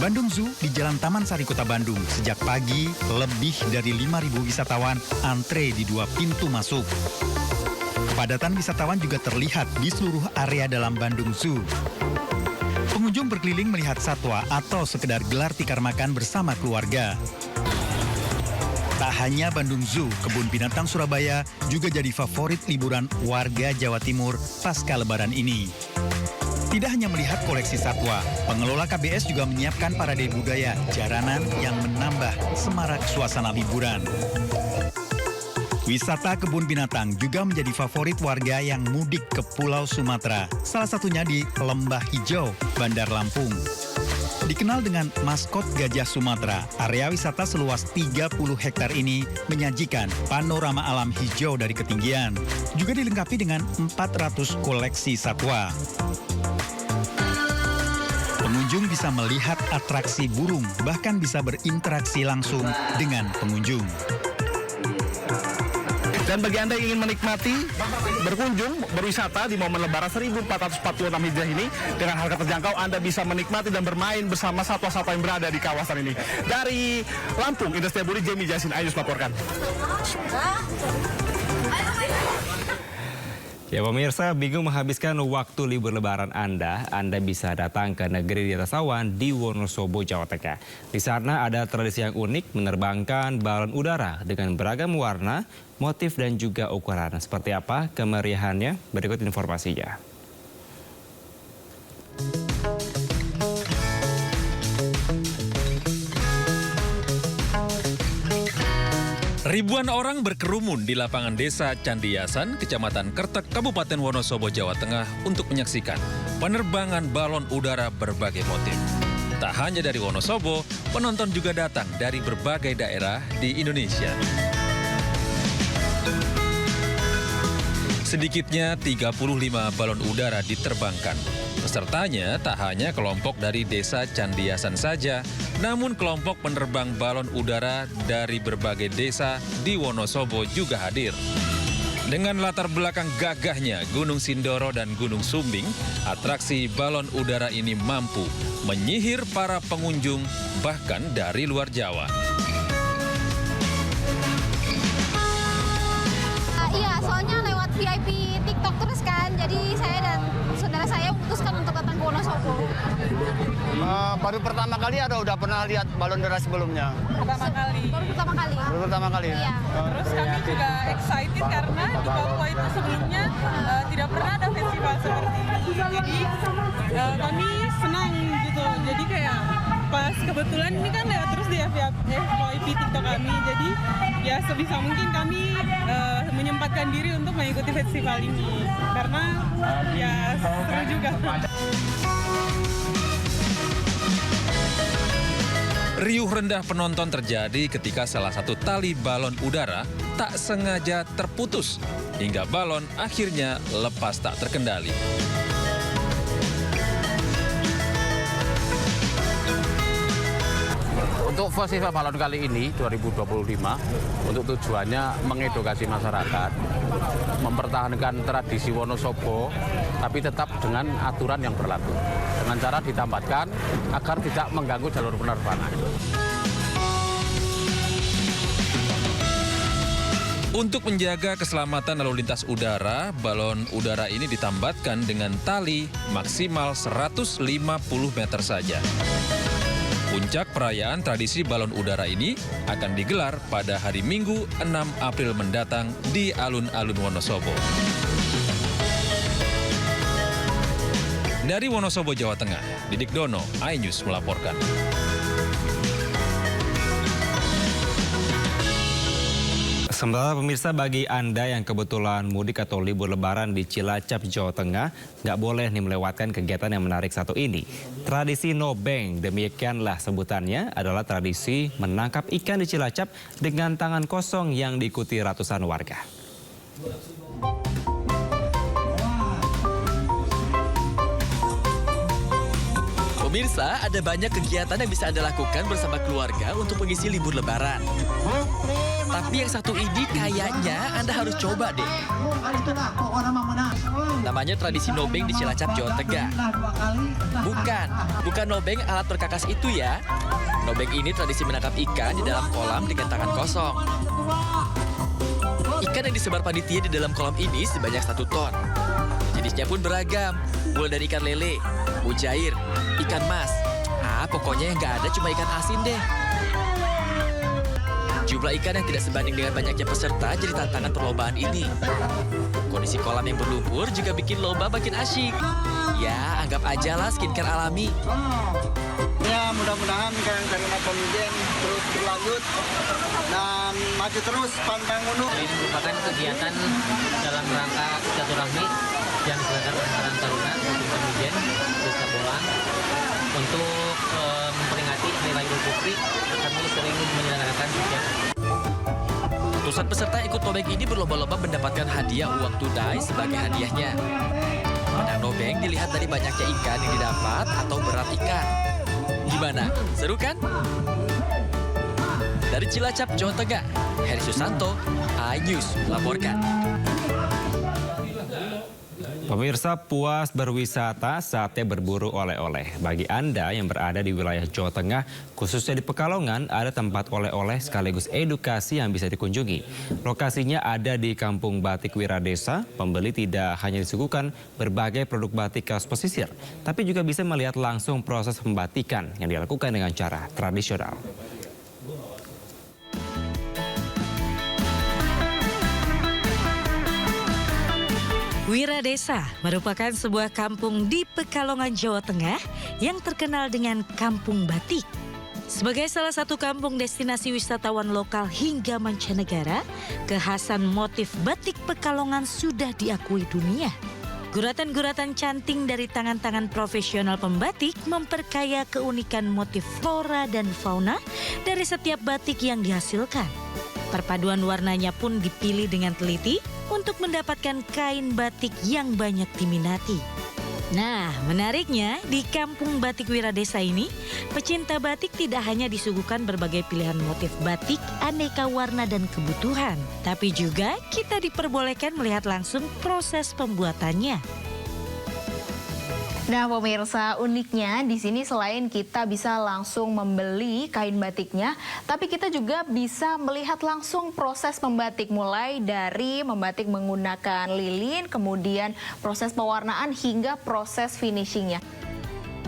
Speaker 23: Bandung Zoo di Jalan Taman Sari Kota Bandung. Sejak pagi, lebih dari 5.000 wisatawan antre di 2 pintu masuk. Kepadatan wisatawan juga terlihat di seluruh area dalam Bandung Zoo. Pengunjung berkeliling melihat satwa atau sekedar gelar tikar makan bersama keluarga. Tak hanya Bandung Zoo, Kebun Binatang Surabaya juga jadi favorit liburan warga Jawa Timur pasca Lebaran ini. Tidak hanya melihat koleksi satwa, pengelola KBS juga menyiapkan parade budaya jaranan yang menambah semarak suasana liburan. Wisata kebun binatang juga menjadi favorit warga yang mudik ke Pulau Sumatera, salah satunya di Lembah Hijau, Bandar Lampung. Dikenal dengan maskot gajah Sumatera, area wisata seluas 30 hektar ini menyajikan panorama alam hijau dari ketinggian. Juga dilengkapi dengan 400 koleksi satwa. Pengunjung bisa melihat atraksi burung, bahkan bisa berinteraksi langsung dengan pengunjung.
Speaker 14: Dan bagi Anda yang ingin menikmati, berkunjung, berwisata di momen Lebaran 1446 Hijriah ini, dengan harga terjangkau Anda bisa menikmati dan bermain bersama satwa-satwa yang berada di kawasan ini. Dari Lampung, Indra Setiabudi, Jemi Jasin, Ayus melaporkan.
Speaker 1: Ya pemirsa, bingung menghabiskan waktu libur lebaran Anda bisa datang ke negeri di atas awan di Wonosobo, Jawa Tengah. Di sana ada tradisi yang unik menerbangkan balon udara dengan beragam warna, motif dan juga ukuran. Seperti apa kemeriahannya? Berikut informasinya.
Speaker 2: Ribuan orang berkerumun di lapangan desa Candiasan, Kecamatan Kertek, Kabupaten Wonosobo, Jawa Tengah untuk menyaksikan penerbangan balon udara berbagai motif. Tak hanya dari Wonosobo, penonton juga datang dari berbagai daerah di Indonesia. Sedikitnya 35 balon udara diterbangkan. Pesertanya tak hanya kelompok dari desa Candiasan saja, namun kelompok penerbang balon udara dari berbagai desa di Wonosobo juga hadir. Dengan latar belakang gagahnya Gunung Sindoro dan Gunung Sumbing, atraksi balon udara ini mampu menyihir para pengunjung bahkan dari luar Jawa.
Speaker 3: Iya, soalnya lewat VIP TikTok terus kan, jadi saya dan saudara saya memutuskan untuk datang ke Wonosobo.
Speaker 6: Baru pertama kali atau udah pernah lihat balon udara sebelumnya?
Speaker 17: Pertama kali.
Speaker 3: Baru pertama kali.
Speaker 6: Baru pertama kali.
Speaker 3: Iya.
Speaker 17: Terus kami juga excited karena di Papua itu sebelumnya tidak pernah ada festival seperti ini. Jadi kami senang gitu. Jadi kayak pas kebetulan ini kan lewat terus di FYP TikTok kami. Jadi ya sebisa mungkin kami menyempatkan diri untuk mengikuti festival ini. Karena ya seru juga.
Speaker 2: Riuh rendah penonton terjadi ketika salah satu tali balon udara tak sengaja terputus hingga balon akhirnya lepas tak terkendali.
Speaker 6: Untuk festival balon kali ini 2025 untuk tujuannya mengedukasi masyarakat, mempertahankan tradisi Wonosobo, tapi tetap dengan aturan yang berlaku. Dengan cara ditambatkan agar tidak mengganggu jalur penerbangan.
Speaker 2: Untuk menjaga keselamatan lalu lintas udara, balon udara ini ditambatkan dengan tali maksimal 150 meter saja. Puncak perayaan tradisi balon udara ini akan digelar pada hari Minggu 6 April mendatang di alun-alun Wonosobo. Dari Wonosobo, Jawa Tengah, Didik Dono, iNews melaporkan.
Speaker 1: Sementara pemirsa, bagi Anda yang kebetulan mudik atau libur lebaran di Cilacap, Jawa Tengah, nggak boleh nih melewatkan kegiatan yang menarik satu ini. Tradisi nobeng, demikianlah sebutannya, adalah tradisi menangkap ikan di Cilacap dengan tangan kosong yang diikuti ratusan warga.
Speaker 19: Pemirsa, ada banyak kegiatan yang bisa Anda lakukan bersama keluarga untuk mengisi libur lebaran. Tapi yang satu ini kayaknya Anda harus coba deh. Namanya tradisi nobeng di Cilacap, Jawa Tengah. Bukan nobeng alat perkakas itu ya. Nobeng ini tradisi menangkap ikan di dalam kolam dengan tangan kosong. Ikan yang disebar panitia di dalam kolam ini sebanyak 1 ton. Jenisnya pun beragam, mulai dari ikan lele, mujair, ikan mas. Pokoknya yang nggak ada cuma ikan asin deh. Jumlah ikan yang tidak sebanding dengan banyaknya peserta jadi tantangan perlombaan ini. Kondisi kolam yang berlumpur juga bikin lomba makin asyik. Ya, anggap aja lah skincare alami.
Speaker 15: Ya, mudah-mudahan karena komiden terus berlanjut dan maju terus pantang mundur.
Speaker 7: Ini merupakan kegiatan dalam rangka silaturahmi yang diselenggarakan Karang Taruna untuk komiden Desa Bolang untuk memperingati Hari Raya Idul Fitri. Kami sering menyelenggarakan kegiatan.
Speaker 19: Ratusan peserta ikut tobeng ini berlomba-lomba mendapatkan hadiah uang tunai sebagai hadiahnya. Menang tobeng dilihat dari banyaknya ikan yang didapat atau berat ikan. Gimana? Seru kan? Dari Cilacap, Jawa Tengah, Heri Susanto, iNews melaporkan.
Speaker 1: Pemirsa, puas berwisata saatnya berburu oleh-oleh. Bagi Anda yang berada di wilayah Jawa Tengah, khususnya di Pekalongan, ada tempat oleh-oleh sekaligus edukasi yang bisa dikunjungi. Lokasinya ada di Kampung Batik Wiradesa. Pembeli tidak hanya disuguhkan berbagai produk batik khas pesisir, tapi juga bisa melihat langsung proses pembatikan yang dilakukan dengan cara tradisional.
Speaker 8: Wiradesa merupakan sebuah kampung di Pekalongan, Jawa Tengah yang terkenal dengan Kampung Batik. Sebagai salah satu kampung destinasi wisatawan lokal hingga mancanegara, kekhasan motif batik Pekalongan sudah diakui dunia. Guratan-guratan canting dari tangan-tangan profesional pembatik memperkaya keunikan motif flora dan fauna dari setiap batik yang dihasilkan. Perpaduan warnanya pun dipilih dengan teliti untuk mendapatkan kain batik yang banyak diminati. Nah, menariknya di Kampung Batik Wiradesa ini, pecinta batik tidak hanya disuguhkan berbagai pilihan motif batik, aneka warna dan kebutuhan, tapi juga kita diperbolehkan melihat langsung proses pembuatannya.
Speaker 9: Nah, pemirsa, uniknya di sini selain kita bisa langsung membeli kain batiknya, tapi kita juga bisa melihat langsung proses membatik, mulai dari membatik menggunakan lilin, kemudian proses pewarnaan hingga proses finishingnya.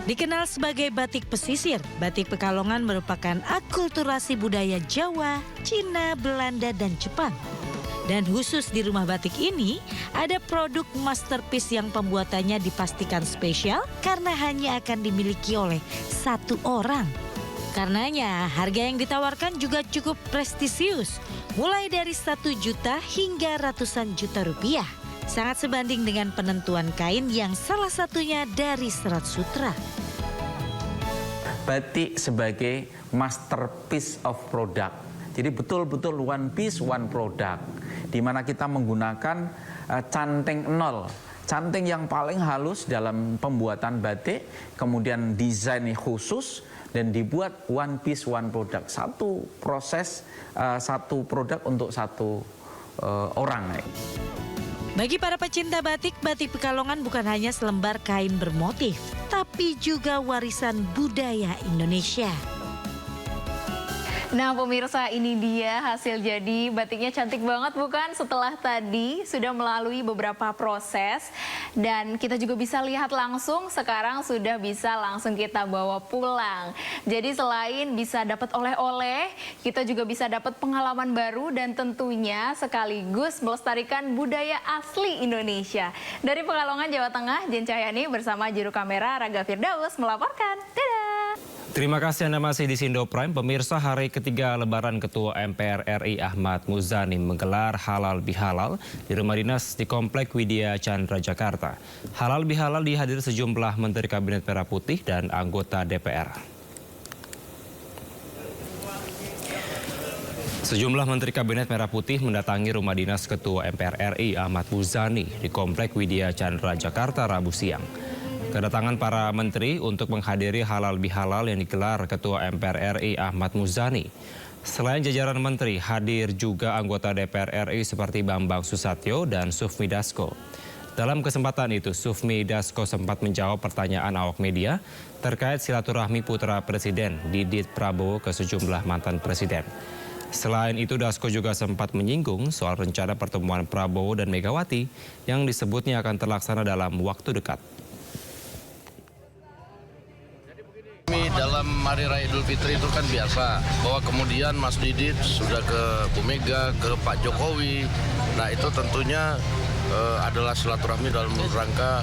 Speaker 8: Dikenal sebagai batik pesisir, batik Pekalongan merupakan akulturasi budaya Jawa, Cina, Belanda, dan Jepang. Dan khusus di rumah batik ini, ada produk masterpiece yang pembuatannya dipastikan spesial karena hanya akan dimiliki oleh satu orang. Karenanya, harga yang ditawarkan juga cukup prestisius, mulai dari 1 juta hingga ratusan juta rupiah. Sangat sebanding dengan penentuan kain yang salah satunya dari serat sutra.
Speaker 24: Batik sebagai masterpiece of product. Jadi betul-betul one piece, one product. Di mana kita menggunakan canting nol. Canting yang paling halus dalam pembuatan batik, kemudian desainnya khusus, dan dibuat one piece, one product. Satu proses, satu produk untuk satu orang.
Speaker 8: Bagi para pecinta batik, batik Pekalongan bukan hanya selembar kain bermotif, tapi juga warisan budaya Indonesia.
Speaker 9: Nah, pemirsa, ini dia hasil jadi batiknya. Cantik banget bukan? Setelah tadi sudah melalui beberapa proses dan kita juga bisa lihat langsung, sekarang sudah bisa langsung kita bawa pulang. Jadi selain bisa dapat oleh-oleh, kita juga bisa dapat pengalaman baru dan tentunya sekaligus melestarikan budaya asli Indonesia. Dari Pekalongan, Jawa Tengah, Jen Cahyani bersama juru kamera Raga Firdaus melaporkan. Dadah!
Speaker 1: Terima kasih Anda masih di Sindo Prime. Pemirsa, hari ketiga Lebaran Ketua MPR RI Ahmad Muzani menggelar halal bihalal di rumah dinas di Komplek Widya Chandra, Jakarta. Halal bihalal dihadiri sejumlah Menteri Kabinet Merah Putih dan anggota DPR. Sejumlah Menteri Kabinet Merah Putih mendatangi rumah dinas Ketua MPR RI Ahmad Muzani di Komplek Widya Chandra, Jakarta, Rabu siang. Kedatangan para menteri untuk menghadiri halal bihalal yang digelar Ketua MPR RI Ahmad Muzani. Selain jajaran menteri, hadir juga anggota DPR RI seperti Bambang Susatyo dan Sufmi Dasko. Dalam kesempatan itu, Sufmi Dasko sempat menjawab pertanyaan awak media terkait silaturahmi putra Presiden Didit Prabowo ke sejumlah mantan presiden. Selain itu, Dasko juga sempat menyinggung soal rencana pertemuan Prabowo dan Megawati yang disebutnya akan terlaksana dalam waktu dekat.
Speaker 25: Kami dalam
Speaker 4: Hari Raya Idul Fitri itu kan biasa, bahwa kemudian Mas Didit sudah ke Bu Mega, ke Pak Jokowi. Nah itu tentunya adalah silaturahmi dalam rangka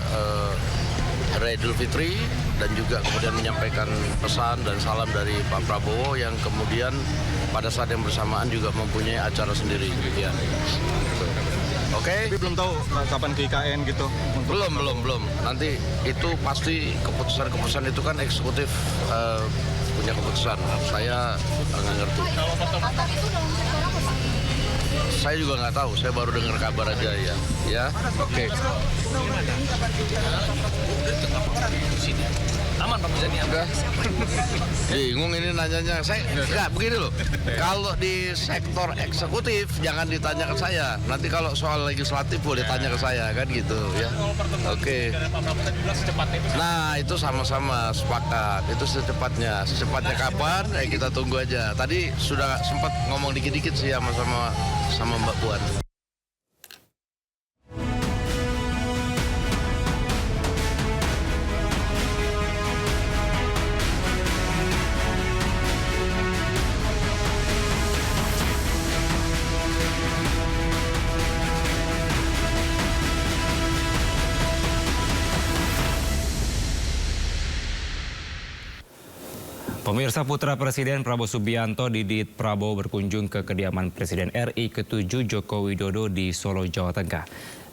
Speaker 4: Hari Raya Idul Fitri, dan juga kemudian menyampaikan pesan dan salam dari Pak Prabowo yang kemudian pada saat yang bersamaan juga mempunyai acara sendiri. Ya. Oke.
Speaker 23: Tapi belum tahu kapan ke IKN gitu?
Speaker 4: Belum. Nanti itu pasti keputusan itu kan eksekutif punya keputusan. Saya nggak ngerti.
Speaker 3: Kalau foto itu dalam sektor apa, Pak?
Speaker 4: Saya juga nggak tahu. Saya baru dengar kabar aja ya. Ya. Oke.
Speaker 19: Aman Pak Muzani.
Speaker 4: Udah. Bingung ini nanyanya. Saya nggak begini loh. Kalau di sektor eksekutif jangan ditanya ke saya. Nanti kalau soal legislatif boleh tanya ke saya kan gitu ya. Oke. Nah itu sama-sama sepakat. Itu secepatnya. Secepatnya kapan? Kita tunggu aja. Tadi sudah sempat ngomong dikit-dikit sih sama Mbak Puan.
Speaker 1: Pemirsa, putra Presiden Prabowo Subianto Didit Prabowo berkunjung ke kediaman Presiden RI ke-7 Joko Widodo di Solo, Jawa Tengah.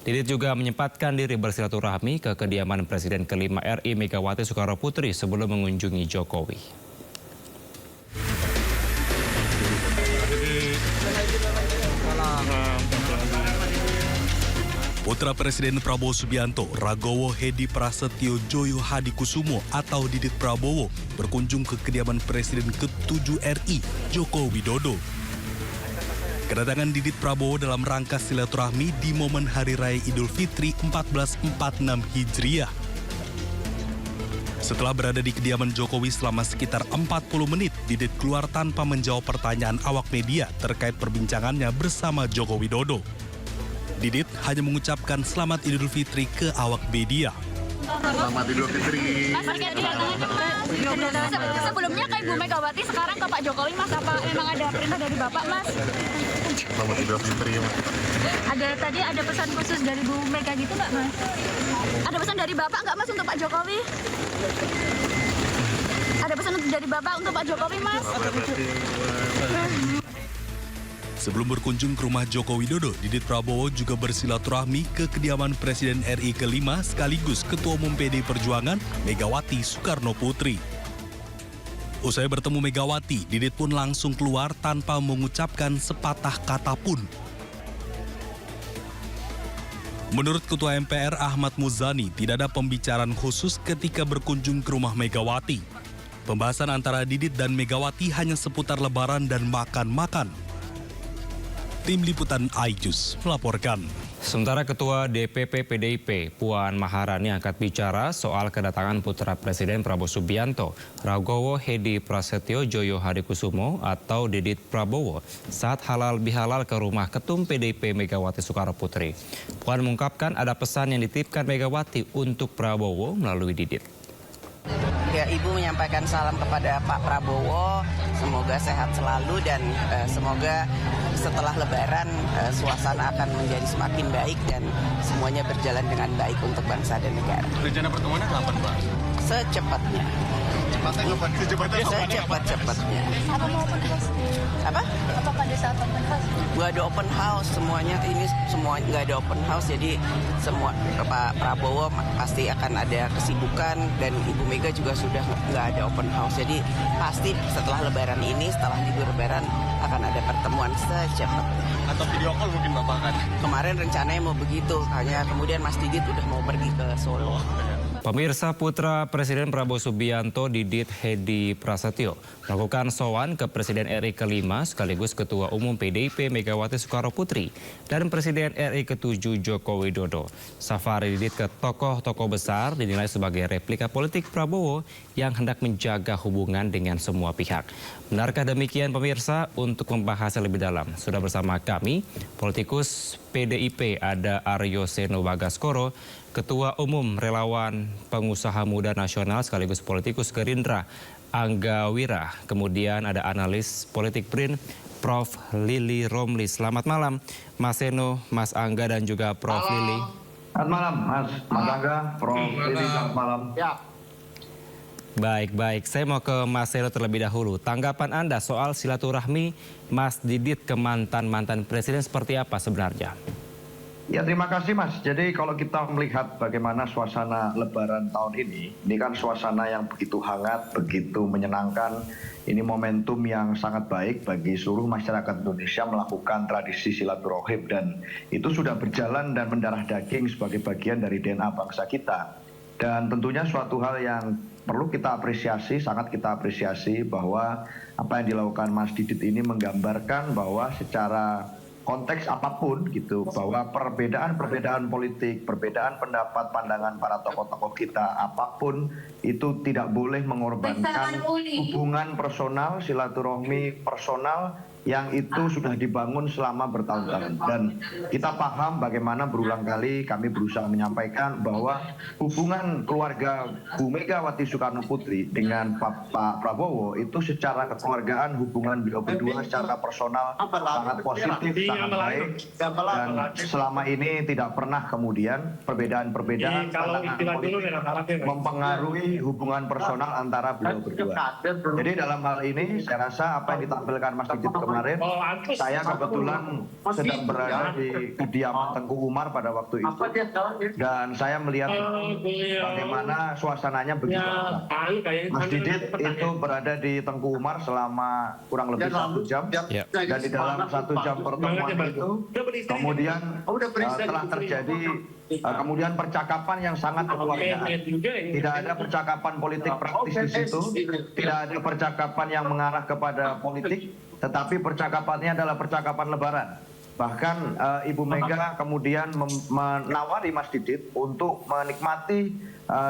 Speaker 1: Didit juga menyempatkan diri bersilaturahmi ke kediaman Presiden ke-5 RI Megawati Soekarnoputri sebelum mengunjungi Jokowi.
Speaker 23: Putra Presiden Prabowo Subianto, Ragowo Hedi Prasetyo Joyo Hadikusumo atau Didit Prabowo berkunjung ke kediaman Presiden ke-7 RI, Joko Widodo. Kedatangan Didit Prabowo dalam rangka silaturahmi di momen Hari Raya Idul Fitri 1446 Hijriah. Setelah berada di kediaman Jokowi selama sekitar 40 menit, Didit keluar tanpa menjawab pertanyaan awak media terkait perbincangannya bersama Joko Widodo. Didit hanya mengucapkan selamat Idul Fitri ke awak media.
Speaker 14: Selamat Idul Fitri.
Speaker 3: Mas, sebelumnya ke Ibu Megawati, sekarang ke Pak Jokowi, Mas. Apa memang ada perintah dari Bapak, Mas?
Speaker 14: Selamat Idul Fitri, Mas.
Speaker 3: Tadi ada pesan khusus dari Bu Mega gitu nggak, Mas? Ada pesan dari Bapak nggak, Mas, untuk Pak Jokowi? Ada pesan dari Bapak untuk Pak Jokowi, Mas?
Speaker 23: Sebelum berkunjung ke rumah Joko Widodo, Didit Prabowo juga bersilaturahmi ke kediaman Presiden RI ke-5 sekaligus Ketua Umum PD Perjuangan Megawati Soekarnoputri. Usai bertemu Megawati, Didit pun langsung keluar tanpa mengucapkan sepatah kata pun. Menurut Ketua MPR Ahmad Muzani, tidak ada pembicaraan khusus ketika berkunjung ke rumah Megawati. Pembahasan antara Didit dan Megawati hanya seputar lebaran dan makan-makan. Tim Liputan iJus melaporkan.
Speaker 1: Sementara Ketua DPP PDIP Puan Maharani angkat bicara soal kedatangan putra Presiden Prabowo Subianto, Ragowo Hedi Prasetyo Joyo Hadikusumo atau Didit Prabowo saat halal bihalal ke rumah Ketum PDIP Megawati Soekarnoputri. Puan mengungkapkan ada pesan yang dititipkan Megawati untuk Prabowo melalui Didit.
Speaker 10: Ya, Ibu menyampaikan salam kepada Pak Prabowo, semoga sehat selalu dan semoga setelah Lebaran suasana akan menjadi semakin baik dan semuanya berjalan dengan baik untuk bangsa dan negara.
Speaker 14: Rencana pertemuannya kapan, Pak?
Speaker 10: Secepatnya. Secepat-cepatnya.
Speaker 3: Apa mau open house?
Speaker 10: Apa?
Speaker 3: Apa pada saat open house?
Speaker 10: Gak ada open house, semuanya ini semua nggak ada open house, jadi semua Pak Prabowo pasti akan ada kesibukan dan Ibu Mega juga sudah nggak ada open house, jadi pasti setelah Lebaran ini, setelah libur Lebaran akan ada pertemuan secepatnya.
Speaker 14: Atau video call mungkin Bapak kan?
Speaker 10: Kemarin rencananya mau begitu, hanya kemudian Mas Didit udah mau pergi ke Solo.
Speaker 1: Pemirsa, putra Presiden Prabowo Subianto Didit Hedi Prasetyo melakukan sowan ke Presiden RI ke-5 sekaligus Ketua Umum PDIP Megawati Soekarnoputri dan Presiden RI ke-7 Joko Widodo. Safari Didit ke tokoh-tokoh besar dinilai sebagai replika politik Prabowo yang hendak menjaga hubungan dengan semua pihak. Benarkah demikian, pemirsa? Untuk membahasnya lebih dalam, sudah bersama kami politikus PDIP ada Aryo Seno Bagaskoro, Ketua Umum Relawan Pengusaha Muda Nasional sekaligus politikus Gerindra Angga Wira. Kemudian ada analis politik BRIN, Prof. Lili Romli. Selamat malam, Mas Seno, Mas Angga, dan juga Prof. Lili.
Speaker 11: Selamat malam, Mas Angga, Prof. Lili, selamat malam. Ya.
Speaker 1: Baik. Saya mau ke Mas Seno terlebih dahulu. Tanggapan Anda soal silaturahmi Mas Didit ke mantan-mantan presiden seperti apa sebenarnya?
Speaker 11: Ya, terima kasih, Mas. Jadi kalau kita melihat bagaimana suasana Lebaran tahun ini kan suasana yang begitu hangat, begitu menyenangkan. Ini momentum yang sangat baik bagi seluruh masyarakat Indonesia melakukan tradisi silaturahim, dan itu sudah berjalan dan mendarah daging sebagai bagian dari DNA bangsa kita. Dan tentunya suatu hal yang perlu kita apresiasi, sangat kita apresiasi, bahwa apa yang dilakukan Mas Didit ini menggambarkan bahwa secara konteks apapun gitu, bahwa perbedaan politik, perbedaan pendapat, pandangan para tokoh-tokoh kita apapun itu tidak boleh mengorbankan hubungan personal, silaturahmi personal yang itu sudah dibangun selama bertahun-tahun. Dan kita paham bagaimana berulang kali kami berusaha menyampaikan bahwa hubungan keluarga Bu Megawati Soekarno Putri dengan Pak Prabowo itu secara kekeluargaan, hubungan beliau berdua secara personal sangat positif, sangat baik. Dan selama ini tidak pernah kemudian perbedaan-perbedaan pandangan politik mempengaruhi hubungan personal antara beliau berdua. Jadi dalam hal ini saya rasa apa yang ditampilkan Mas Didit kemarin, saya kebetulan sedang berada di kediaman Tengku Umar pada waktu itu, dan saya melihat bagaimana suasananya begitu. Mas Didit itu berada di Tengku Umar selama kurang lebih 1 jam, dan di dalam 1 jam pertemuan itu kemudian telah terjadi kemudian percakapan yang sangat kekeluargaan. Tidak ada percakapan politik praktis di situ, tidak ada percakapan yang mengarah kepada politik, tetapi percakapannya adalah percakapan Lebaran. Bahkan Ibu Mega kemudian menawari Mas Didit untuk menikmati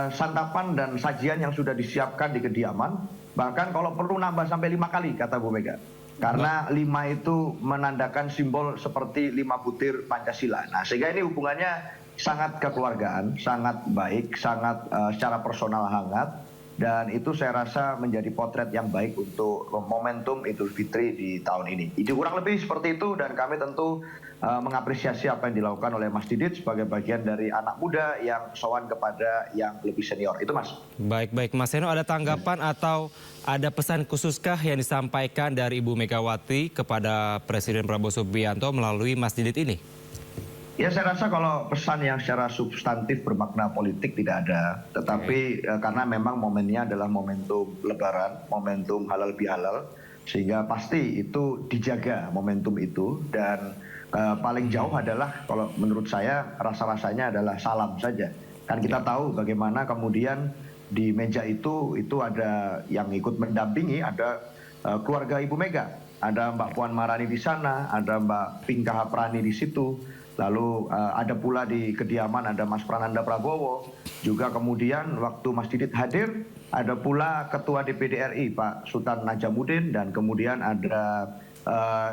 Speaker 11: santapan dan sajian yang sudah disiapkan di kediaman. Bahkan kalau perlu nambah sampai 5 kali, kata Bu Mega. Karena 5 itu menandakan simbol seperti 5 butir Pancasila. Nah, sehingga ini hubungannya sangat kekeluargaan, sangat baik, sangat secara personal hangat. Dan itu saya rasa menjadi potret yang baik untuk momentum Idul Fitri di tahun ini. Itu kurang lebih seperti itu, dan kami tentu mengapresiasi apa yang dilakukan oleh Mas Didit sebagai bagian dari anak muda yang sowan kepada yang lebih senior. Itu, Mas.
Speaker 1: Baik, Mas Seno, ada tanggapan atau ada pesan khususkah yang disampaikan dari Ibu Megawati kepada Presiden Prabowo Subianto melalui Mas Didit ini?
Speaker 11: Ya, saya rasa kalau pesan yang secara substantif bermakna politik tidak ada. Tetapi karena memang momennya adalah momentum Lebaran, momentum halal bihalal, sehingga pasti itu dijaga momentum itu. Dan paling jauh adalah kalau menurut saya rasa-rasanya adalah salam saja. Kan kita tahu bagaimana kemudian di meja itu ada yang ikut mendampingi, ada keluarga Ibu Mega. Ada Mbak Puan Maharani di sana, ada Mbak Pinka Haprani di situ. Lalu ada pula di kediaman ada Mas Prananda Prabowo. Juga kemudian waktu Mas Didit hadir, ada pula Ketua DPD RI Pak Sultan Najamuddin, dan kemudian ada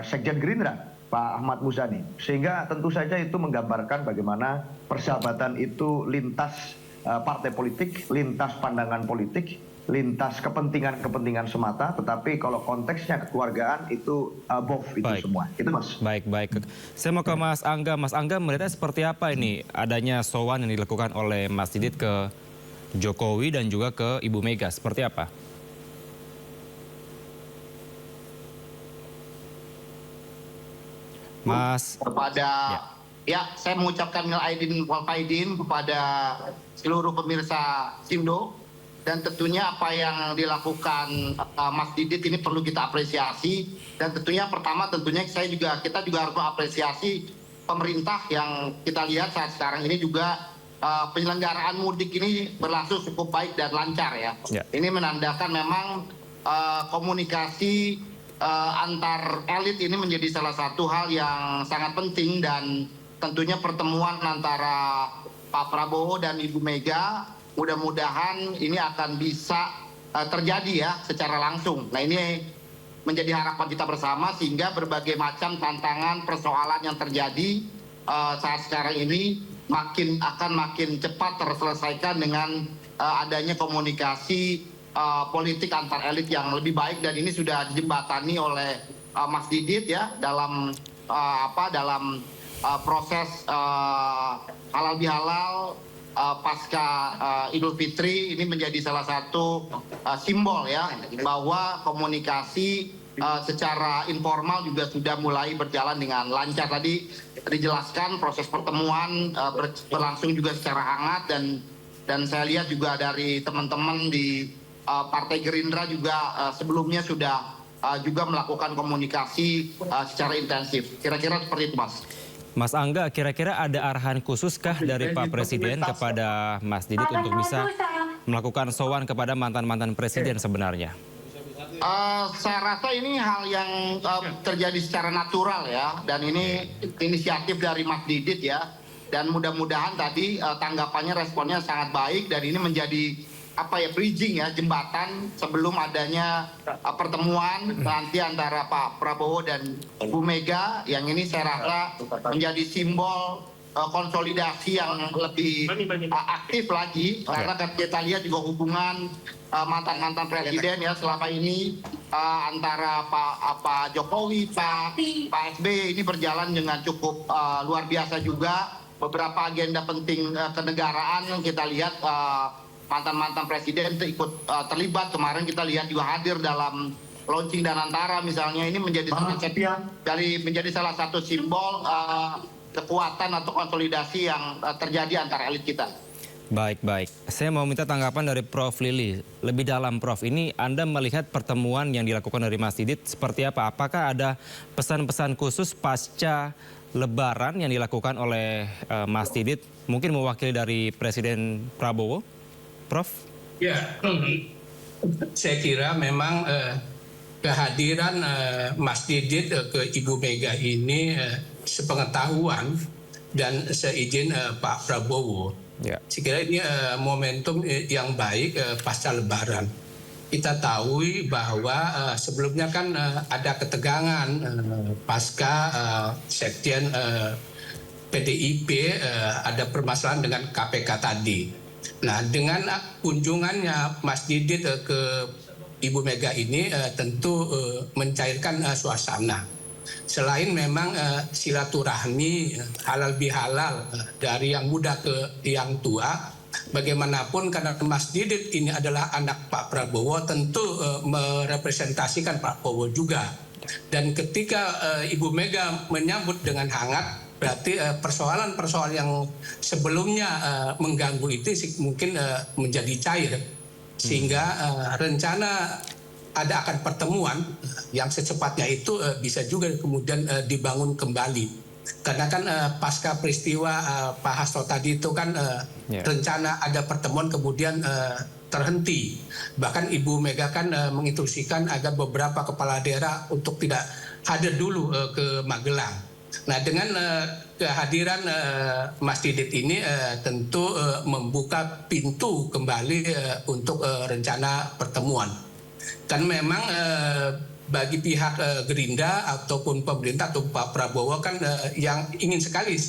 Speaker 11: Sekjen Gerindra Pak Ahmad Muzani. Sehingga tentu saja itu menggambarkan bagaimana persahabatan itu lintas partai politik, lintas pandangan politik, lintas kepentingan semata, tetapi kalau konteksnya kekeluargaan itu both itu semua. Itu, Mas.
Speaker 1: Baik. Saya mau ke Mas Angga. Mas Angga melihatnya seperti apa ini adanya sowan yang dilakukan oleh Mas Didit ke Jokowi dan juga ke Ibu Mega, seperti apa? Mas
Speaker 12: kepada saya mengucapkan minal aidin wal faidin kepada seluruh pemirsa Sindo. Dan tentunya apa yang dilakukan Mas Didit ini perlu kita apresiasi. Dan tentunya pertama kita juga harus mengapresiasi pemerintah yang kita lihat saat sekarang ini juga penyelenggaraan mudik ini berlangsung cukup baik dan lancar ya. Ini menandakan memang komunikasi antar elit ini menjadi salah satu hal yang sangat penting, dan tentunya pertemuan antara Pak Prabowo dan Ibu Mega mudah-mudahan ini akan bisa terjadi ya secara langsung. Nah, ini menjadi harapan kita bersama sehingga berbagai macam tantangan persoalan yang terjadi saat sekarang ini akan makin cepat terselesaikan dengan adanya komunikasi politik antar elit yang lebih baik, dan ini sudah dijembatani oleh Mas Didit ya dalam proses halal bihalal pasca Idul Fitri. Ini menjadi salah satu simbol ya bahwa komunikasi secara informal juga sudah mulai berjalan dengan lancar. Tadi dijelaskan proses pertemuan berlangsung juga secara hangat, dan saya lihat juga dari teman-teman di Partai Gerindra juga sebelumnya sudah juga melakukan komunikasi secara intensif. Kira-kira seperti itu, Mas.
Speaker 1: Mas Angga, kira-kira ada arahan khususkah dari Pak Presiden kepada Mas Didit untuk bisa melakukan sowan kepada mantan-mantan presiden sebenarnya?
Speaker 12: Saya rasa ini hal yang terjadi secara natural ya, dan ini inisiatif dari Mas Didit ya, dan mudah-mudahan tadi tanggapannya, responnya sangat baik, dan ini menjadi bridging ya, jembatan sebelum adanya pertemuan nanti antara Pak Prabowo dan Bu Mega, yang ini saya rasa menjadi simbol konsolidasi yang lebih aktif lagi, karena kita lihat juga hubungan mantan-mantan presiden ya selama ini antara Pak Jokowi, Pak SBY ini berjalan dengan cukup luar biasa juga. Beberapa agenda penting kenegaraan yang kita lihat mantan-mantan presiden itu ikut terlibat. Kemarin kita lihat juga hadir dalam launching Danantara misalnya. Ini menjadi salah satu simbol kekuatan atau konsolidasi yang terjadi antara elit kita.
Speaker 1: Baik. Saya mau minta tanggapan dari Prof. Lili. Lebih dalam, Prof. Ini Anda melihat pertemuan yang dilakukan dari Mas Didit seperti apa? Apakah ada pesan-pesan khusus pasca Lebaran yang dilakukan oleh Mas Didit? Mungkin mewakili dari Presiden Prabowo? Prof?
Speaker 5: Ya, saya kira memang kehadiran Mas Didit ke Ibu Mega ini sepengetahuan dan seizin Pak Prabowo. Ya. Saya kira ini momentum yang baik pasca Lebaran. Kita tahu bahwa sebelumnya kan ada ketegangan pasca Sekjen PDIP ada permasalahan dengan KPK tadi. Nah, dengan kunjungannya Mas Didit ke Ibu Mega ini tentu mencairkan suasana. Selain memang silaturahmi halal bihalal dari yang muda ke yang tua, bagaimanapun karena Mas Didit ini adalah anak Pak Prabowo, tentu merepresentasikan Pak Prabowo juga. Dan ketika Ibu Mega menyambut dengan hangat, berarti persoalan-persoalan yang sebelumnya mengganggu itu mungkin menjadi cair, sehingga rencana ada akan pertemuan yang secepatnya itu bisa juga kemudian dibangun kembali. Karena kan pasca peristiwa Pak Hasto tadi itu kan rencana ada pertemuan kemudian terhenti. Bahkan Ibu Mega kan menginstruksikan agar beberapa kepala daerah untuk tidak hadir dulu ke Magelang. Nah, dengan kehadiran Mas Didit ini tentu membuka pintu kembali untuk rencana pertemuan. Kan memang bagi pihak Gerindra ataupun pemerintah atau Pak Prabowo kan yang ingin sekali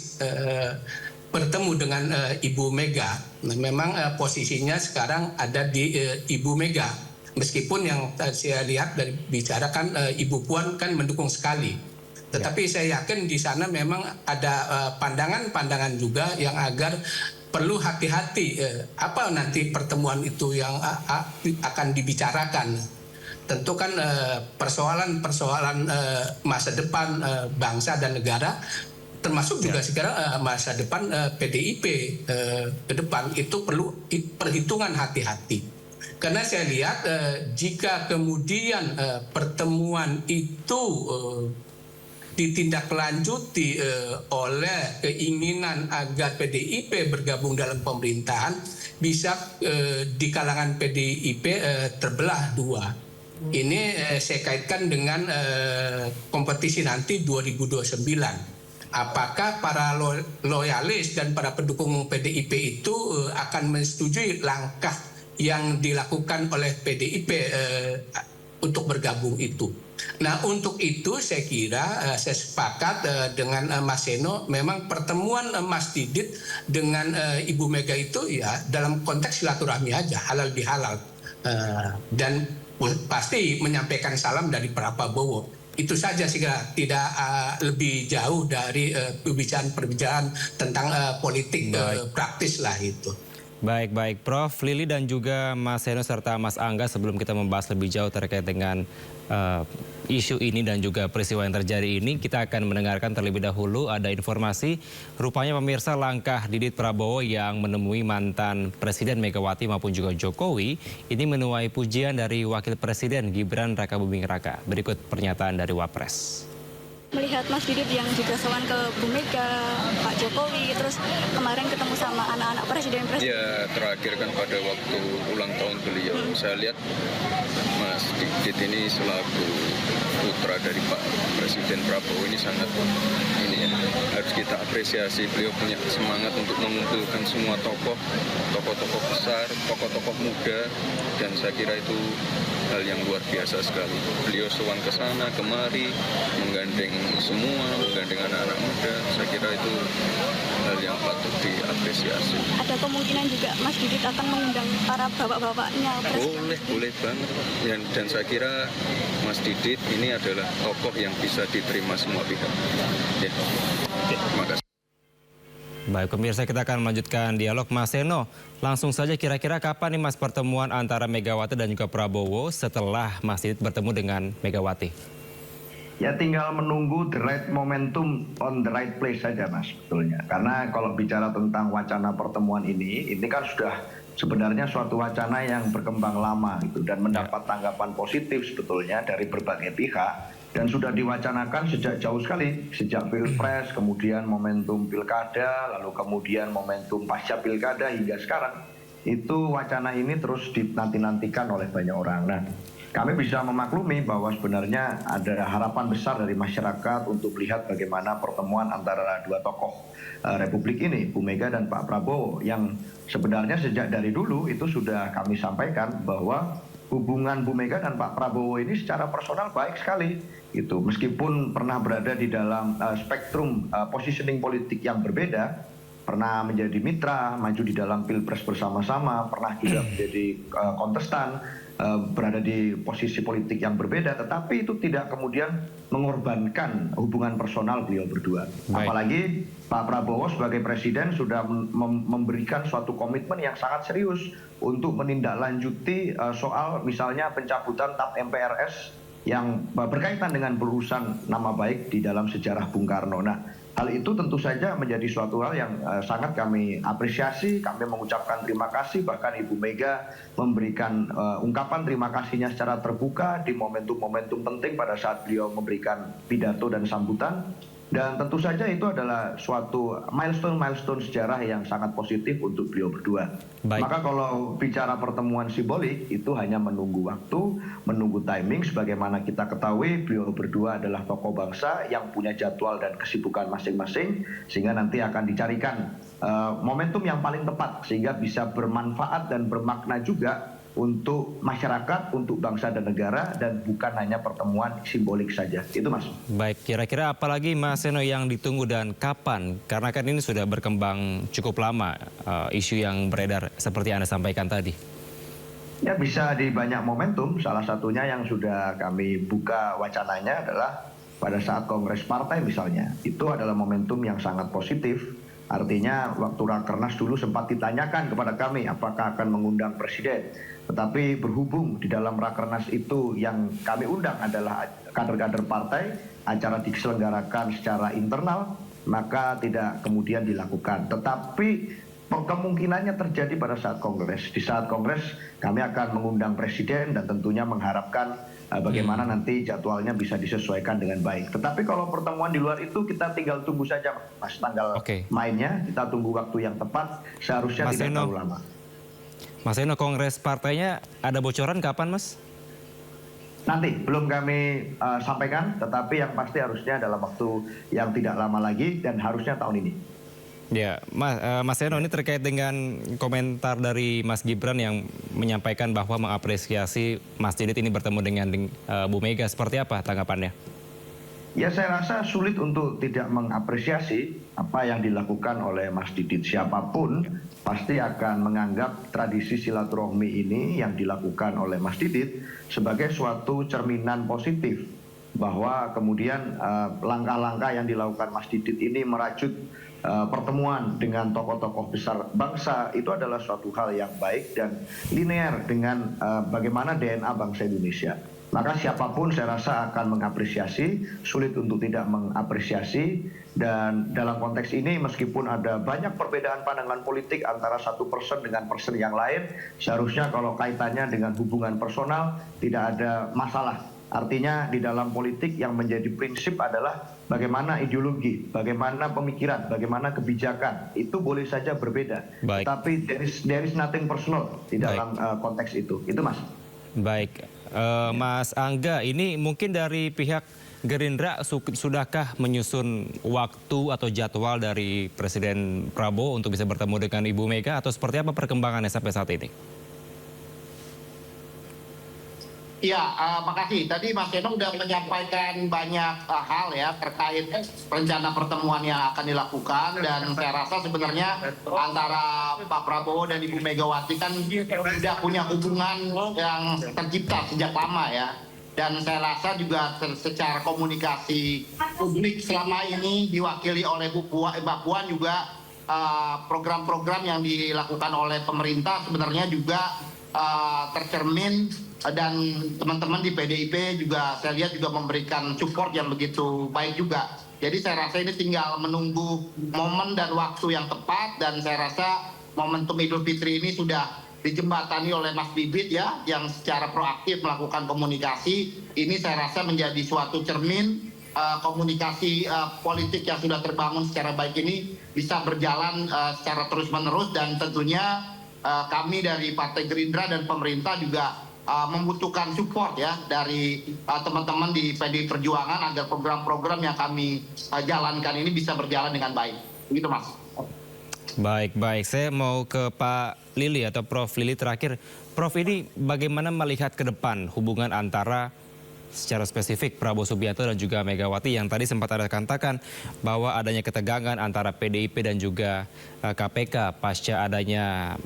Speaker 5: bertemu dengan Ibu Mega. Nah, memang posisinya sekarang ada di Ibu Mega. Meskipun yang saya lihat dari bicara kan Ibu Puan kan mendukung sekali. Tetapi saya yakin di sana memang ada pandangan-pandangan juga yang agar perlu hati-hati apa nanti pertemuan itu yang akan dibicarakan. Tentu kan persoalan-persoalan masa depan bangsa dan negara, termasuk juga sekarang masa depan PDIP ke depan itu perlu perhitungan hati-hati. Karena saya lihat jika kemudian pertemuan itu ditindaklanjuti oleh keinginan agar PDIP bergabung dalam pemerintahan, bisa di kalangan PDIP terbelah dua. Ini saya kaitkan dengan kompetisi nanti 2029. Apakah para loyalis dan para pendukung PDIP itu akan menyetujui langkah yang dilakukan oleh PDIP untuk bergabung itu? Nah, untuk itu saya kira saya sepakat dengan Mas Seno, memang pertemuan Mas Didit dengan Ibu Mega itu ya dalam konteks silaturahmi aja, halal bihalal. dan pasti menyampaikan salam dari Pak Prabowo. Itu saja sih, tidak lebih jauh dari perbincangan tentang politik praktis lah itu.
Speaker 1: Baik, Prof. Lili dan juga Mas Seno serta Mas Angga, sebelum kita membahas lebih jauh terkait dengan isu ini dan juga peristiwa yang terjadi ini, kita akan mendengarkan terlebih dahulu ada informasi. Rupanya pemirsa, langkah Didit Prabowo yang menemui mantan Presiden Megawati maupun juga Jokowi ini menuai pujian dari Wakil Presiden Gibran Rakabuming Raka. Berikut pernyataan dari Wapres.
Speaker 13: Melihat Mas Didit yang juga sowan ke Bu Mega, Pak Jokowi, terus kemarin ketemu sama anak-anak presiden.
Speaker 16: Ya, terakhir kan pada waktu ulang tahun beliau, saya lihat Mas Didit ini selaku putra dari Pak Presiden Prabowo ini sangat harus kita apresiasi. Beliau punya semangat untuk mengumpulkan semua tokoh-tokoh besar, tokoh-tokoh muda, dan saya kira itu hal yang luar biasa sekali. Beliau sowan ke sana kemari, menggandeng anak-anak muda. Saya kira itu hal yang patut diapresiasi.
Speaker 13: Ada kemungkinan juga Mas Didit akan mengundang para bapak-bapaknya.
Speaker 16: Boleh banget. Dan saya kira Mas Didit ini adalah tokoh yang bisa diterima semua pihak. Ya. Terima kasih.
Speaker 1: Baik pemirsa, kita akan melanjutkan dialog. Mas Seno, langsung saja kira-kira kapan nih Mas pertemuan antara Megawati dan juga Prabowo setelah Mas Didit bertemu dengan Megawati?
Speaker 11: Ya tinggal menunggu the right momentum on the right place saja Mas, sebetulnya. Karena kalau bicara tentang wacana pertemuan ini kan sudah sebenarnya suatu wacana yang berkembang lama gitu dan mendapat tanggapan positif sebetulnya dari berbagai pihak. Dan sudah diwacanakan sejak jauh sekali, sejak Pilpres, kemudian momentum Pilkada, lalu kemudian momentum pasca Pilkada hingga sekarang. Itu wacana ini terus dinanti-nantikan oleh banyak orang. Nah, kami bisa memaklumi bahwa sebenarnya ada harapan besar dari masyarakat untuk melihat bagaimana pertemuan antara dua tokoh Republik ini, Bu Mega dan Pak Prabowo, yang sebenarnya sejak dari dulu itu sudah kami sampaikan bahwa hubungan Bu Mega dan Pak Prabowo ini secara personal baik sekali. Gitu. Meskipun pernah berada di dalam spektrum positioning politik yang berbeda, pernah menjadi mitra, maju di dalam Pilpres bersama-sama, pernah juga menjadi kontestan, berada di posisi politik yang berbeda, tetapi itu tidak kemudian mengorbankan hubungan personal beliau berdua. Baik. Apalagi Pak Prabowo sebagai presiden sudah memberikan suatu komitmen yang sangat serius untuk menindaklanjuti soal misalnya pencabutan TAP MPRS yang berkaitan dengan berurusan nama baik di dalam sejarah Bung Karno. Nah, hal itu tentu saja menjadi suatu hal yang sangat kami apresiasi, kami mengucapkan terima kasih, bahkan Ibu Mega memberikan ungkapan terima kasihnya secara terbuka di momentum-momentum penting pada saat beliau memberikan pidato dan sambutan. Dan tentu saja itu adalah suatu milestone sejarah yang sangat positif untuk beliau berdua. Baik. Maka kalau bicara pertemuan simbolik, itu hanya menunggu waktu, menunggu timing. Sebagaimana kita ketahui, beliau berdua adalah tokoh bangsa yang punya jadwal dan kesibukan masing-masing, sehingga nanti akan dicarikan momentum yang paling tepat, sehingga bisa bermanfaat dan bermakna juga untuk masyarakat, untuk bangsa dan negara, dan bukan hanya pertemuan simbolik saja. Itu Mas. Baik, kira-kira apalagi Mas Seno yang ditunggu dan kapan? Karena kan ini sudah berkembang cukup lama isu yang beredar seperti Anda sampaikan tadi. Ya bisa di banyak momentum, salah satunya yang sudah kami buka wacananya adalah pada saat Kongres Partai misalnya. Itu adalah momentum yang sangat positif. Artinya waktu Rakernas dulu sempat ditanyakan kepada kami apakah akan mengundang Presiden. Tetapi berhubung di dalam Rakernas itu yang kami undang adalah kader-kader partai, acara diselenggarakan secara internal, maka tidak kemudian dilakukan. Tetapi kemungkinannya terjadi pada saat Kongres. Di saat Kongres kami akan mengundang Presiden dan tentunya mengharapkan bagaimana nanti jadwalnya bisa disesuaikan dengan baik. Tetapi kalau pertemuan di luar itu kita tinggal tunggu saja Mas tanggal mainnya, kita tunggu waktu yang tepat, seharusnya tidak terlalu lama. Mas Seno, Kongres partainya ada bocoran kapan Mas? Nanti belum kami sampaikan, tetapi yang pasti harusnya dalam waktu yang tidak lama lagi dan harusnya tahun ini. Ya, Mas Seno, ini terkait dengan komentar dari Mas Gibran yang menyampaikan bahwa mengapresiasi Mas Didit ini bertemu dengan Bu Mega. Seperti apa tanggapannya? Ya saya rasa sulit untuk tidak mengapresiasi apa yang dilakukan oleh Mas Didit. Siapapun pasti akan menganggap tradisi silaturahmi ini yang dilakukan oleh Mas Didit sebagai suatu cerminan positif. Bahwa kemudian langkah-langkah yang dilakukan Mas Didit ini merajut pertemuan dengan tokoh-tokoh besar bangsa itu adalah suatu hal yang baik dan linear dengan bagaimana DNA bangsa Indonesia. Maka siapapun saya rasa akan mengapresiasi, sulit untuk tidak mengapresiasi. Dan dalam konteks ini meskipun ada banyak perbedaan pandangan politik antara satu person dengan person yang lain, seharusnya kalau kaitannya dengan hubungan personal tidak ada masalah. Artinya di dalam politik yang menjadi prinsip adalah bagaimana ideologi, bagaimana pemikiran, bagaimana kebijakan, itu boleh saja berbeda.
Speaker 1: Baik.
Speaker 11: Tapi there is nothing personal di dalam konteks itu Mas.
Speaker 1: Baik, Mas Angga, ini mungkin dari pihak Gerindra sudahkah menyusun waktu atau jadwal dari Presiden Prabowo untuk bisa bertemu dengan Ibu Mega atau seperti apa perkembangannya sampai saat ini?
Speaker 12: Ya, makasih. Tadi Mas Seno sudah menyampaikan banyak hal ya terkait rencana pertemuan yang akan dilakukan, dan saya rasa sebenarnya antara Pak Prabowo dan Ibu Megawati kan sudah punya hubungan yang tercipta sejak lama ya. Dan saya rasa juga secara komunikasi publik selama ini diwakili oleh Mbak Puan juga program-program yang dilakukan oleh pemerintah sebenarnya juga tercermin, dan teman-teman di PDIP juga saya lihat juga memberikan support yang begitu baik juga. Jadi saya rasa ini tinggal menunggu momen dan waktu yang tepat, dan saya rasa momentum Idul Fitri ini sudah dijembatani oleh Mas Bibit ya, yang secara proaktif melakukan komunikasi. Ini saya rasa menjadi suatu cermin komunikasi politik yang sudah terbangun secara baik ini bisa berjalan secara terus-menerus, dan tentunya kami dari Partai Gerindra dan pemerintah juga membutuhkan support ya dari teman-teman di PDI Perjuangan agar program-program yang kami jalankan ini bisa berjalan dengan baik. Begitu Mas.
Speaker 1: Baik. Saya mau ke Pak Lili atau Prof. Lili terakhir. Prof, ini bagaimana melihat ke depan hubungan antara secara spesifik Prabowo Subianto dan juga Megawati yang tadi sempat ada katakan bahwa adanya ketegangan antara PDIP dan juga KPK pasca adanya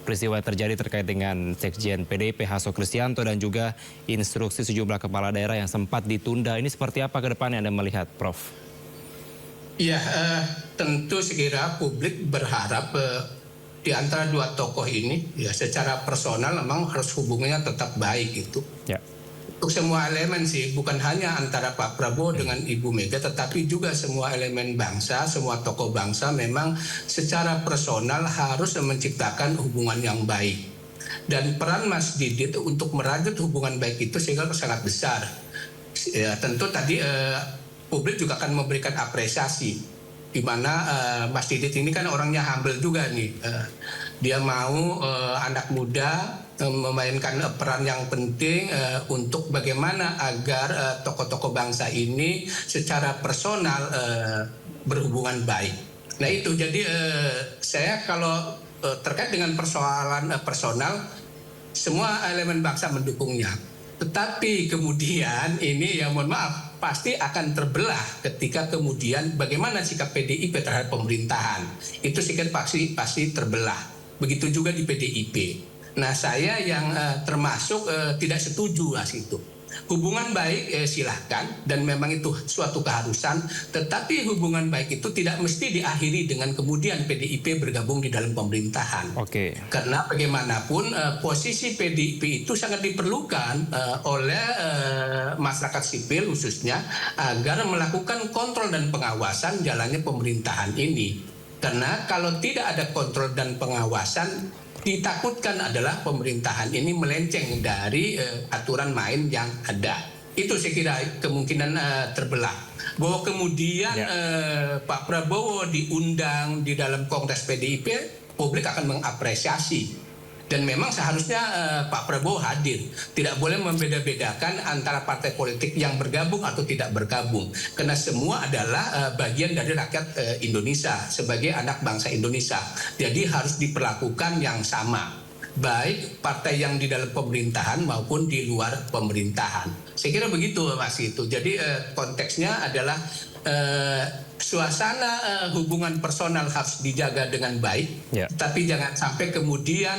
Speaker 1: peristiwa yang terjadi terkait dengan Sekjen PDIP Hasto Kristianto dan juga instruksi sejumlah kepala daerah yang sempat ditunda. Ini seperti apa ke depannya Anda melihat, Prof?
Speaker 5: Ya, tentu sekira publik berharap di antara dua tokoh ini ya secara personal memang harus hubungannya tetap baik itu.
Speaker 1: Ya.
Speaker 5: Untuk semua elemen sih, bukan hanya antara Pak Prabowo dengan Ibu Mega, tetapi juga semua elemen bangsa, semua tokoh bangsa memang secara personal harus menciptakan hubungan yang baik. Dan peran Mas Didit untuk merajut hubungan baik itu sehingga sangat besar. Ya, tentu tadi publik juga akan memberikan apresiasi, di mana Mas Didit ini kan orangnya humble juga nih. Dia mau anak muda memainkan peran yang penting untuk bagaimana agar tokoh-tokoh bangsa ini secara personal berhubungan baik. Nah itu jadi saya kalau terkait dengan persoalan personal, semua elemen bangsa mendukungnya. Tetapi kemudian ini ya mohon maaf pasti akan terbelah ketika kemudian bagaimana sikap PDIP terhadap pemerintahan. Itu sikap pasti terbelah. Begitu juga di PDIP. Nah saya yang termasuk tidak setuju itu. Hubungan baik silahkan dan memang itu suatu keharusan, tetapi hubungan baik itu tidak mesti diakhiri dengan kemudian PDIP bergabung di dalam pemerintahan.
Speaker 1: Oke.
Speaker 5: Karena bagaimanapun posisi PDIP itu sangat diperlukan oleh masyarakat sipil khususnya agar melakukan kontrol dan pengawasan jalannya pemerintahan ini. Karena kalau tidak ada kontrol dan pengawasan, ditakutkan adalah pemerintahan ini melenceng dari aturan main yang ada. Itu saya kira kemungkinan terbelah. Bahwa kemudian Pak Prabowo diundang di dalam Kongres PDIP, publik akan mengapresiasi. Dan memang seharusnya Pak Prabowo hadir. Tidak boleh membeda-bedakan antara partai politik yang bergabung atau tidak bergabung. Karena semua adalah bagian dari rakyat Indonesia sebagai anak bangsa Indonesia. Jadi harus diperlakukan yang sama. baik partai yang di dalam pemerintahan maupun di luar pemerintahan. Saya kira begitu Mas itu. Jadi konteksnya adalah suasana hubungan personal harus dijaga dengan baik, tapi jangan sampai kemudian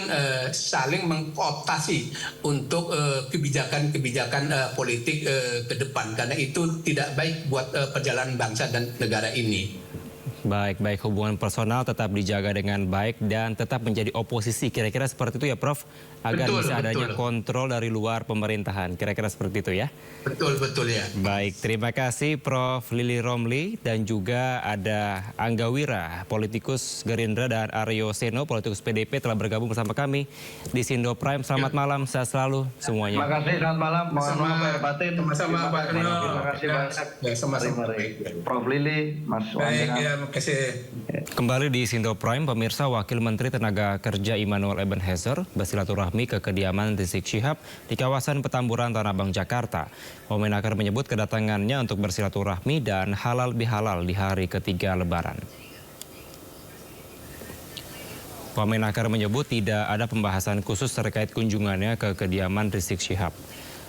Speaker 5: saling mengkooptasi untuk kebijakan-kebijakan politik ke depan, karena itu tidak baik buat perjalanan bangsa dan negara ini.
Speaker 1: Baik, hubungan personal tetap dijaga dengan baik dan tetap menjadi oposisi. Kira-kira seperti itu ya Prof? Agar bisa adanya kontrol dari luar pemerintahan. Kira-kira seperti itu ya?
Speaker 5: Betul ya.
Speaker 1: Baik, terima kasih Prof. Lili Romli dan juga ada Angga Wira, politikus Gerindra, dan Aryo Seno, politikus PDP telah bergabung bersama kami di Sindo Prime. Selamat malam, sehat selalu semuanya.
Speaker 11: Terima kasih, selamat malam. Mohon maaf lahir batin.
Speaker 5: Sama-sama Pak Rino.
Speaker 11: Terima kasih banyak.
Speaker 5: Sama-sama.
Speaker 11: Prof. Lili, Mas Wanda.
Speaker 1: Kembali di Sindo Prime, pemirsa, Wakil Menteri Tenaga Kerja Immanuel Ebenhezer bersilaturahmi ke kediaman Rizik Syihab di kawasan Petamburan, Tanah Abang, Jakarta. Wamenakar menyebut kedatangannya untuk bersilaturahmi dan halal bihalal di hari ketiga Lebaran. Wamenakar menyebut tidak ada pembahasan khusus terkait kunjungannya ke kediaman Rizik Syihab,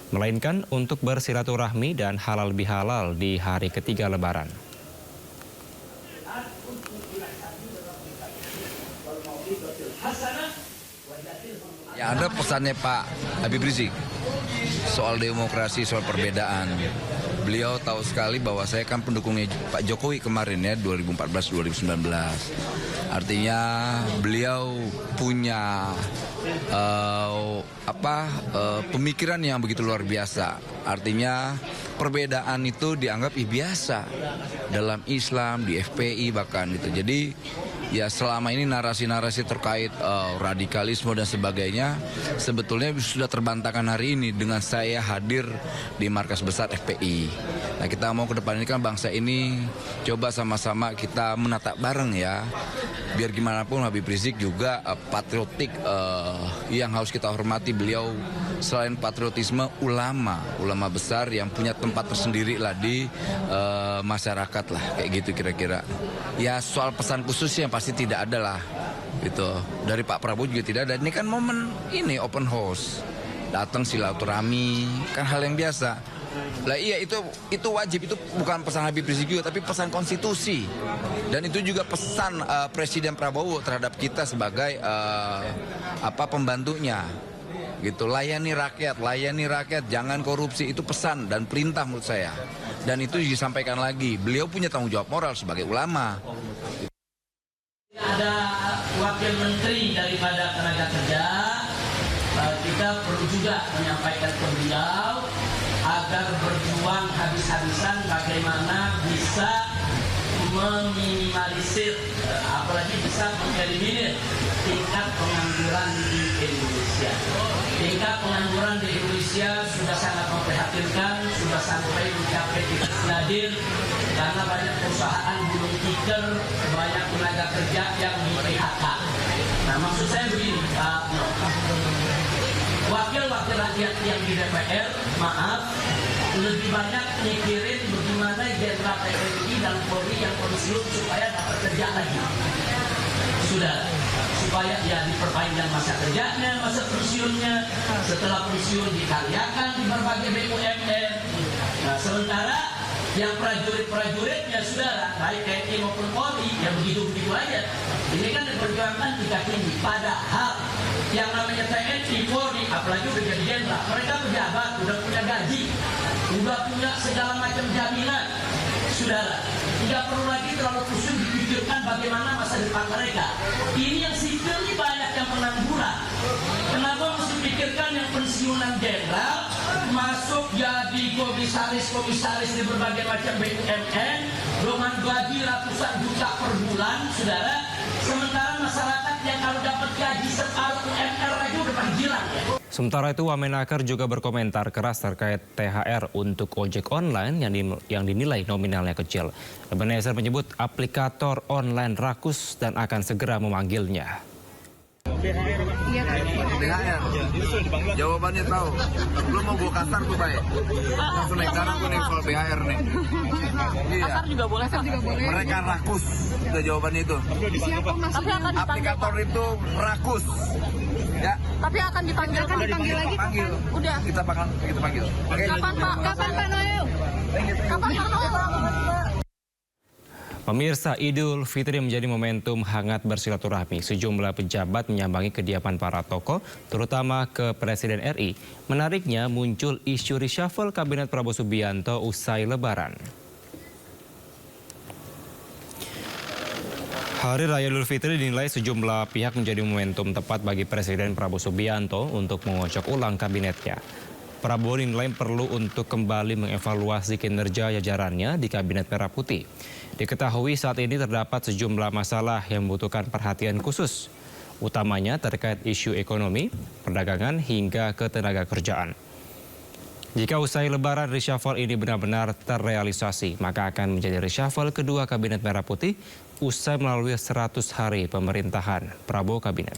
Speaker 1: melainkan untuk bersilaturahmi dan halal bihalal di hari ketiga Lebaran.
Speaker 18: Ya, ada pesannya Pak Habib Rizik soal demokrasi, soal perbedaan. Beliau tahu sekali bahwa saya kan pendukungnya Pak Jokowi kemarin ya, 2014-2019. Artinya beliau punya pemikiran yang begitu luar biasa. Artinya perbedaan itu dianggap biasa dalam Islam, di FPI bahkan gitu. Jadi ya selama ini narasi-narasi terkait radikalisme dan sebagainya sebetulnya sudah terbantahkan hari ini dengan saya hadir di markas besar FPI. Nah, kita mau ke depan ini kan bangsa ini coba sama-sama kita menatap bareng ya. Biar gimana pun Habib Rizik juga patriotik yang harus kita hormati. Beliau selain patriotisme ulama besar yang punya tempat tersendiri lah di masyarakat lah, kayak gitu kira-kira. Ya soal pesan khusus yang pasti tidak ada lah, gitu. Dari Pak Prabowo juga tidak ada. Ini kan momen ini open house, datang silaturahmi kan hal yang biasa. Lah iya itu wajib, itu bukan pesan Habib Rizik juga tapi pesan konstitusi. Dan itu juga pesan Presiden Prabowo terhadap kita sebagai pembantunya. Gitu, layani rakyat, jangan korupsi, itu pesan dan perintah menurut saya. Dan itu disampaikan lagi, beliau punya tanggung jawab moral sebagai ulama.
Speaker 20: Ada wakil menteri daripada tenaga kerja, kita perlu juga menyampaikan ke beliau agar berjuang habis-habisan bagaimana bisa meminimalisir, apalagi bisa mengeliminir tingkat pengangguran di Indonesia. Tingkat pengangguran di Indonesia sudah sangat memprihatinkan, sudah sampai mencapai titik nadir karena banyak perusahaan gulung tikar, banyak tenaga kerja yang di-PHK. Nah, maksud saya begini, Pak, wakil-wakil rakyat yang di DPR, maaf, lebih banyak mikirin bagaimana jenderal TNI dan Polri yang pensiun supaya dapat kerja lagi. Sudah, supaya ya diperpanjang masa kerjanya, masa pensiunnya, setelah pensiun dikaryakan di berbagai BUMN. Nah, sementara yang prajurit-prajuritnya saudara, baik TNI maupun Polri, ya begitu-begitu aja. Ini kan diperjuangkan tingkat tinggi. Padahal yang namanya TNI, Polri, apalagi udah jadi jenderal, mereka pejabat, udah punya gaji, udah punya segala macam jaminan. Saudara, tidak perlu lagi terlalu pusing dipikirkan bagaimana masa depan mereka. Ini yang sipil ini banyak yang pengangguran. Kenapa mesti pikirkan yang pensiunan jenderal masuk jadi komisaris di berbagai macam BUMN dengan gaji ratusan juta per bulan, saudara. Sementara masyarakat yang kalau dapat gaji separuh UMR aja udah pada girang ya.
Speaker 1: Sementara itu, Wamenakar juga berkomentar keras terkait THR untuk ojek online yang dinilai nominalnya kecil. Ebenhezer menyebut aplikator online rakus dan akan segera memanggilnya.
Speaker 13: Iya.
Speaker 18: BHR. Jawabannya tahu. Lu mau gue kasar tuh Pak? Langsung naik karena gue nih soal BHR nih. Iya.
Speaker 13: Kasar juga boleh.
Speaker 18: Mereka rakus. Itu jawabannya itu.
Speaker 13: Siapa mas? Tapi akan dipanggil.
Speaker 18: Aplikator itu rakus. Ya.
Speaker 13: Tapi akan dipanggil lagi kapan? Udah.
Speaker 18: Kita panggil. Oke.
Speaker 13: Kapan Pak Noel? Kapan Pak Noel?
Speaker 1: Pemirsa, Idul Fitri menjadi momentum hangat bersilaturahmi. Sejumlah pejabat menyambangi kediaman para tokoh, terutama ke Presiden RI. Menariknya muncul isu reshuffle Kabinet Prabowo Subianto usai Lebaran. Hari Raya Idul Fitri dinilai sejumlah pihak menjadi momentum tepat bagi Presiden Prabowo Subianto untuk mengocok ulang kabinetnya. Prabowo dinilai perlu untuk kembali mengevaluasi kinerja jajarannya di Kabinet Merah Putih. Diketahui saat ini terdapat sejumlah masalah yang membutuhkan perhatian khusus, utamanya terkait isu ekonomi, perdagangan, hingga ketenaga kerjaan. Jika usai Lebaran reshuffle ini benar-benar terrealisasi, maka akan menjadi reshuffle kedua Kabinet Merah Putih usai melalui 100 hari pemerintahan Prabowo Kabinet.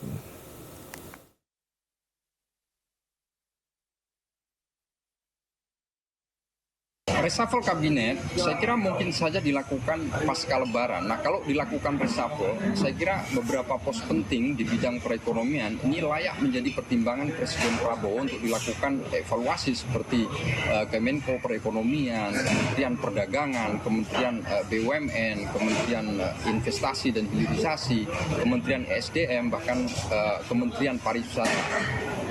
Speaker 16: Reshuffle kabinet, saya kira mungkin saja dilakukan pasca Lebaran. Nah, kalau dilakukan reshuffle, saya kira beberapa pos penting di bidang perekonomian ini layak menjadi pertimbangan Presiden Prabowo untuk dilakukan evaluasi seperti Kemenko Perekonomian, Kementerian Perdagangan, Kementerian BUMN, Kementerian Investasi dan Hilirisasi, Kementerian SDM, bahkan Kementerian Pariwisata.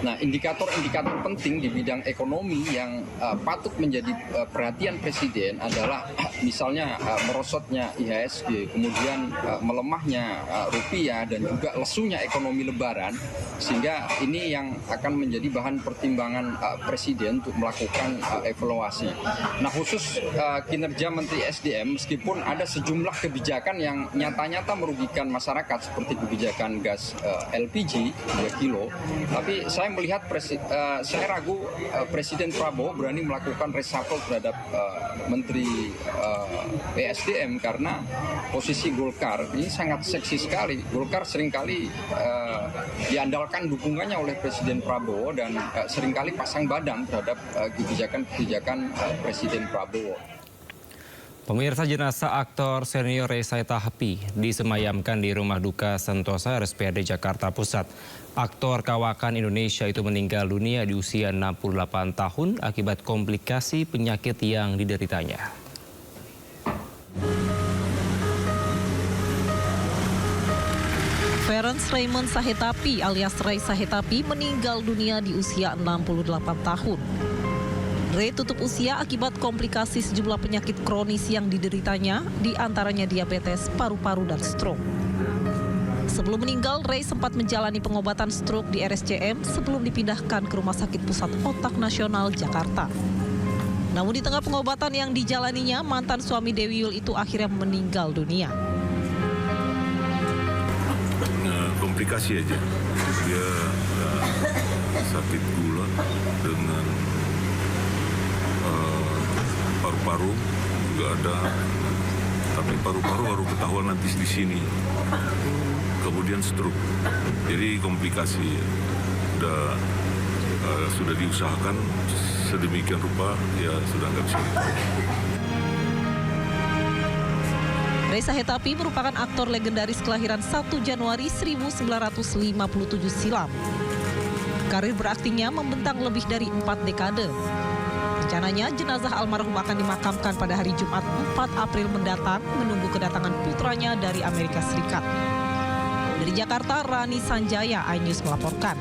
Speaker 16: Nah, indikator-indikator penting di bidang ekonomi yang patut menjadi perhatian Presiden adalah misalnya merosotnya IHSG, kemudian melemahnya rupiah dan juga lesunya ekonomi Lebaran, sehingga ini yang akan menjadi bahan pertimbangan Presiden untuk melakukan evaluasi. Nah, khusus kinerja Menteri SDM, meskipun ada sejumlah kebijakan yang nyata-nyata merugikan masyarakat seperti kebijakan gas LPG 2 kilo, tapi saya melihat saya ragu Presiden Prabowo berani melakukan reshuffle terhadap Menteri PSDM karena posisi Golkar ini sangat seksi sekali. Golkar seringkali diandalkan dukungannya oleh Presiden Prabowo dan seringkali pasang badan terhadap kebijakan-kebijakan Presiden Prabowo.
Speaker 1: Pemirsa, jenazah aktor senior Reza Tahapy disemayamkan di Rumah Duka Sentosa RSPAD Jakarta Pusat. Aktor kawakan Indonesia itu meninggal dunia di usia 68 tahun akibat komplikasi penyakit yang dideritanya.
Speaker 6: Ferenc Raymond Sahetapi alias Ray Sahetapi meninggal dunia di usia 68 tahun. Ray tutup usia akibat komplikasi sejumlah penyakit kronis yang dideritanya, di antaranya diabetes, paru-paru, dan stroke. Sebelum meninggal, Ray sempat menjalani pengobatan stroke di RSCM sebelum dipindahkan ke Rumah Sakit Pusat Otak Nasional Jakarta. Namun di tengah pengobatan yang dijalaninya, mantan suami Dewi Yull itu akhirnya meninggal dunia.
Speaker 17: Komplikasi aja, dia sakit gula dengan paru-paru juga ada, tapi paru-paru baru ketahuan nanti di sini. Kemudian stroke, jadi komplikasi. Sudah diusahakan sedemikian rupa, ya sudah nggak bisa ditolong.
Speaker 6: Ray Sahetapi merupakan aktor legendaris kelahiran 1 Januari 1957 silam. Karir beraktingnya membentang lebih dari 4 dekade. Rencananya jenazah almarhum akan dimakamkan pada hari Jumat 4 April mendatang menunggu kedatangan putranya dari Amerika Serikat. Dari Jakarta, Rani Sanjaya, iNews melaporkan.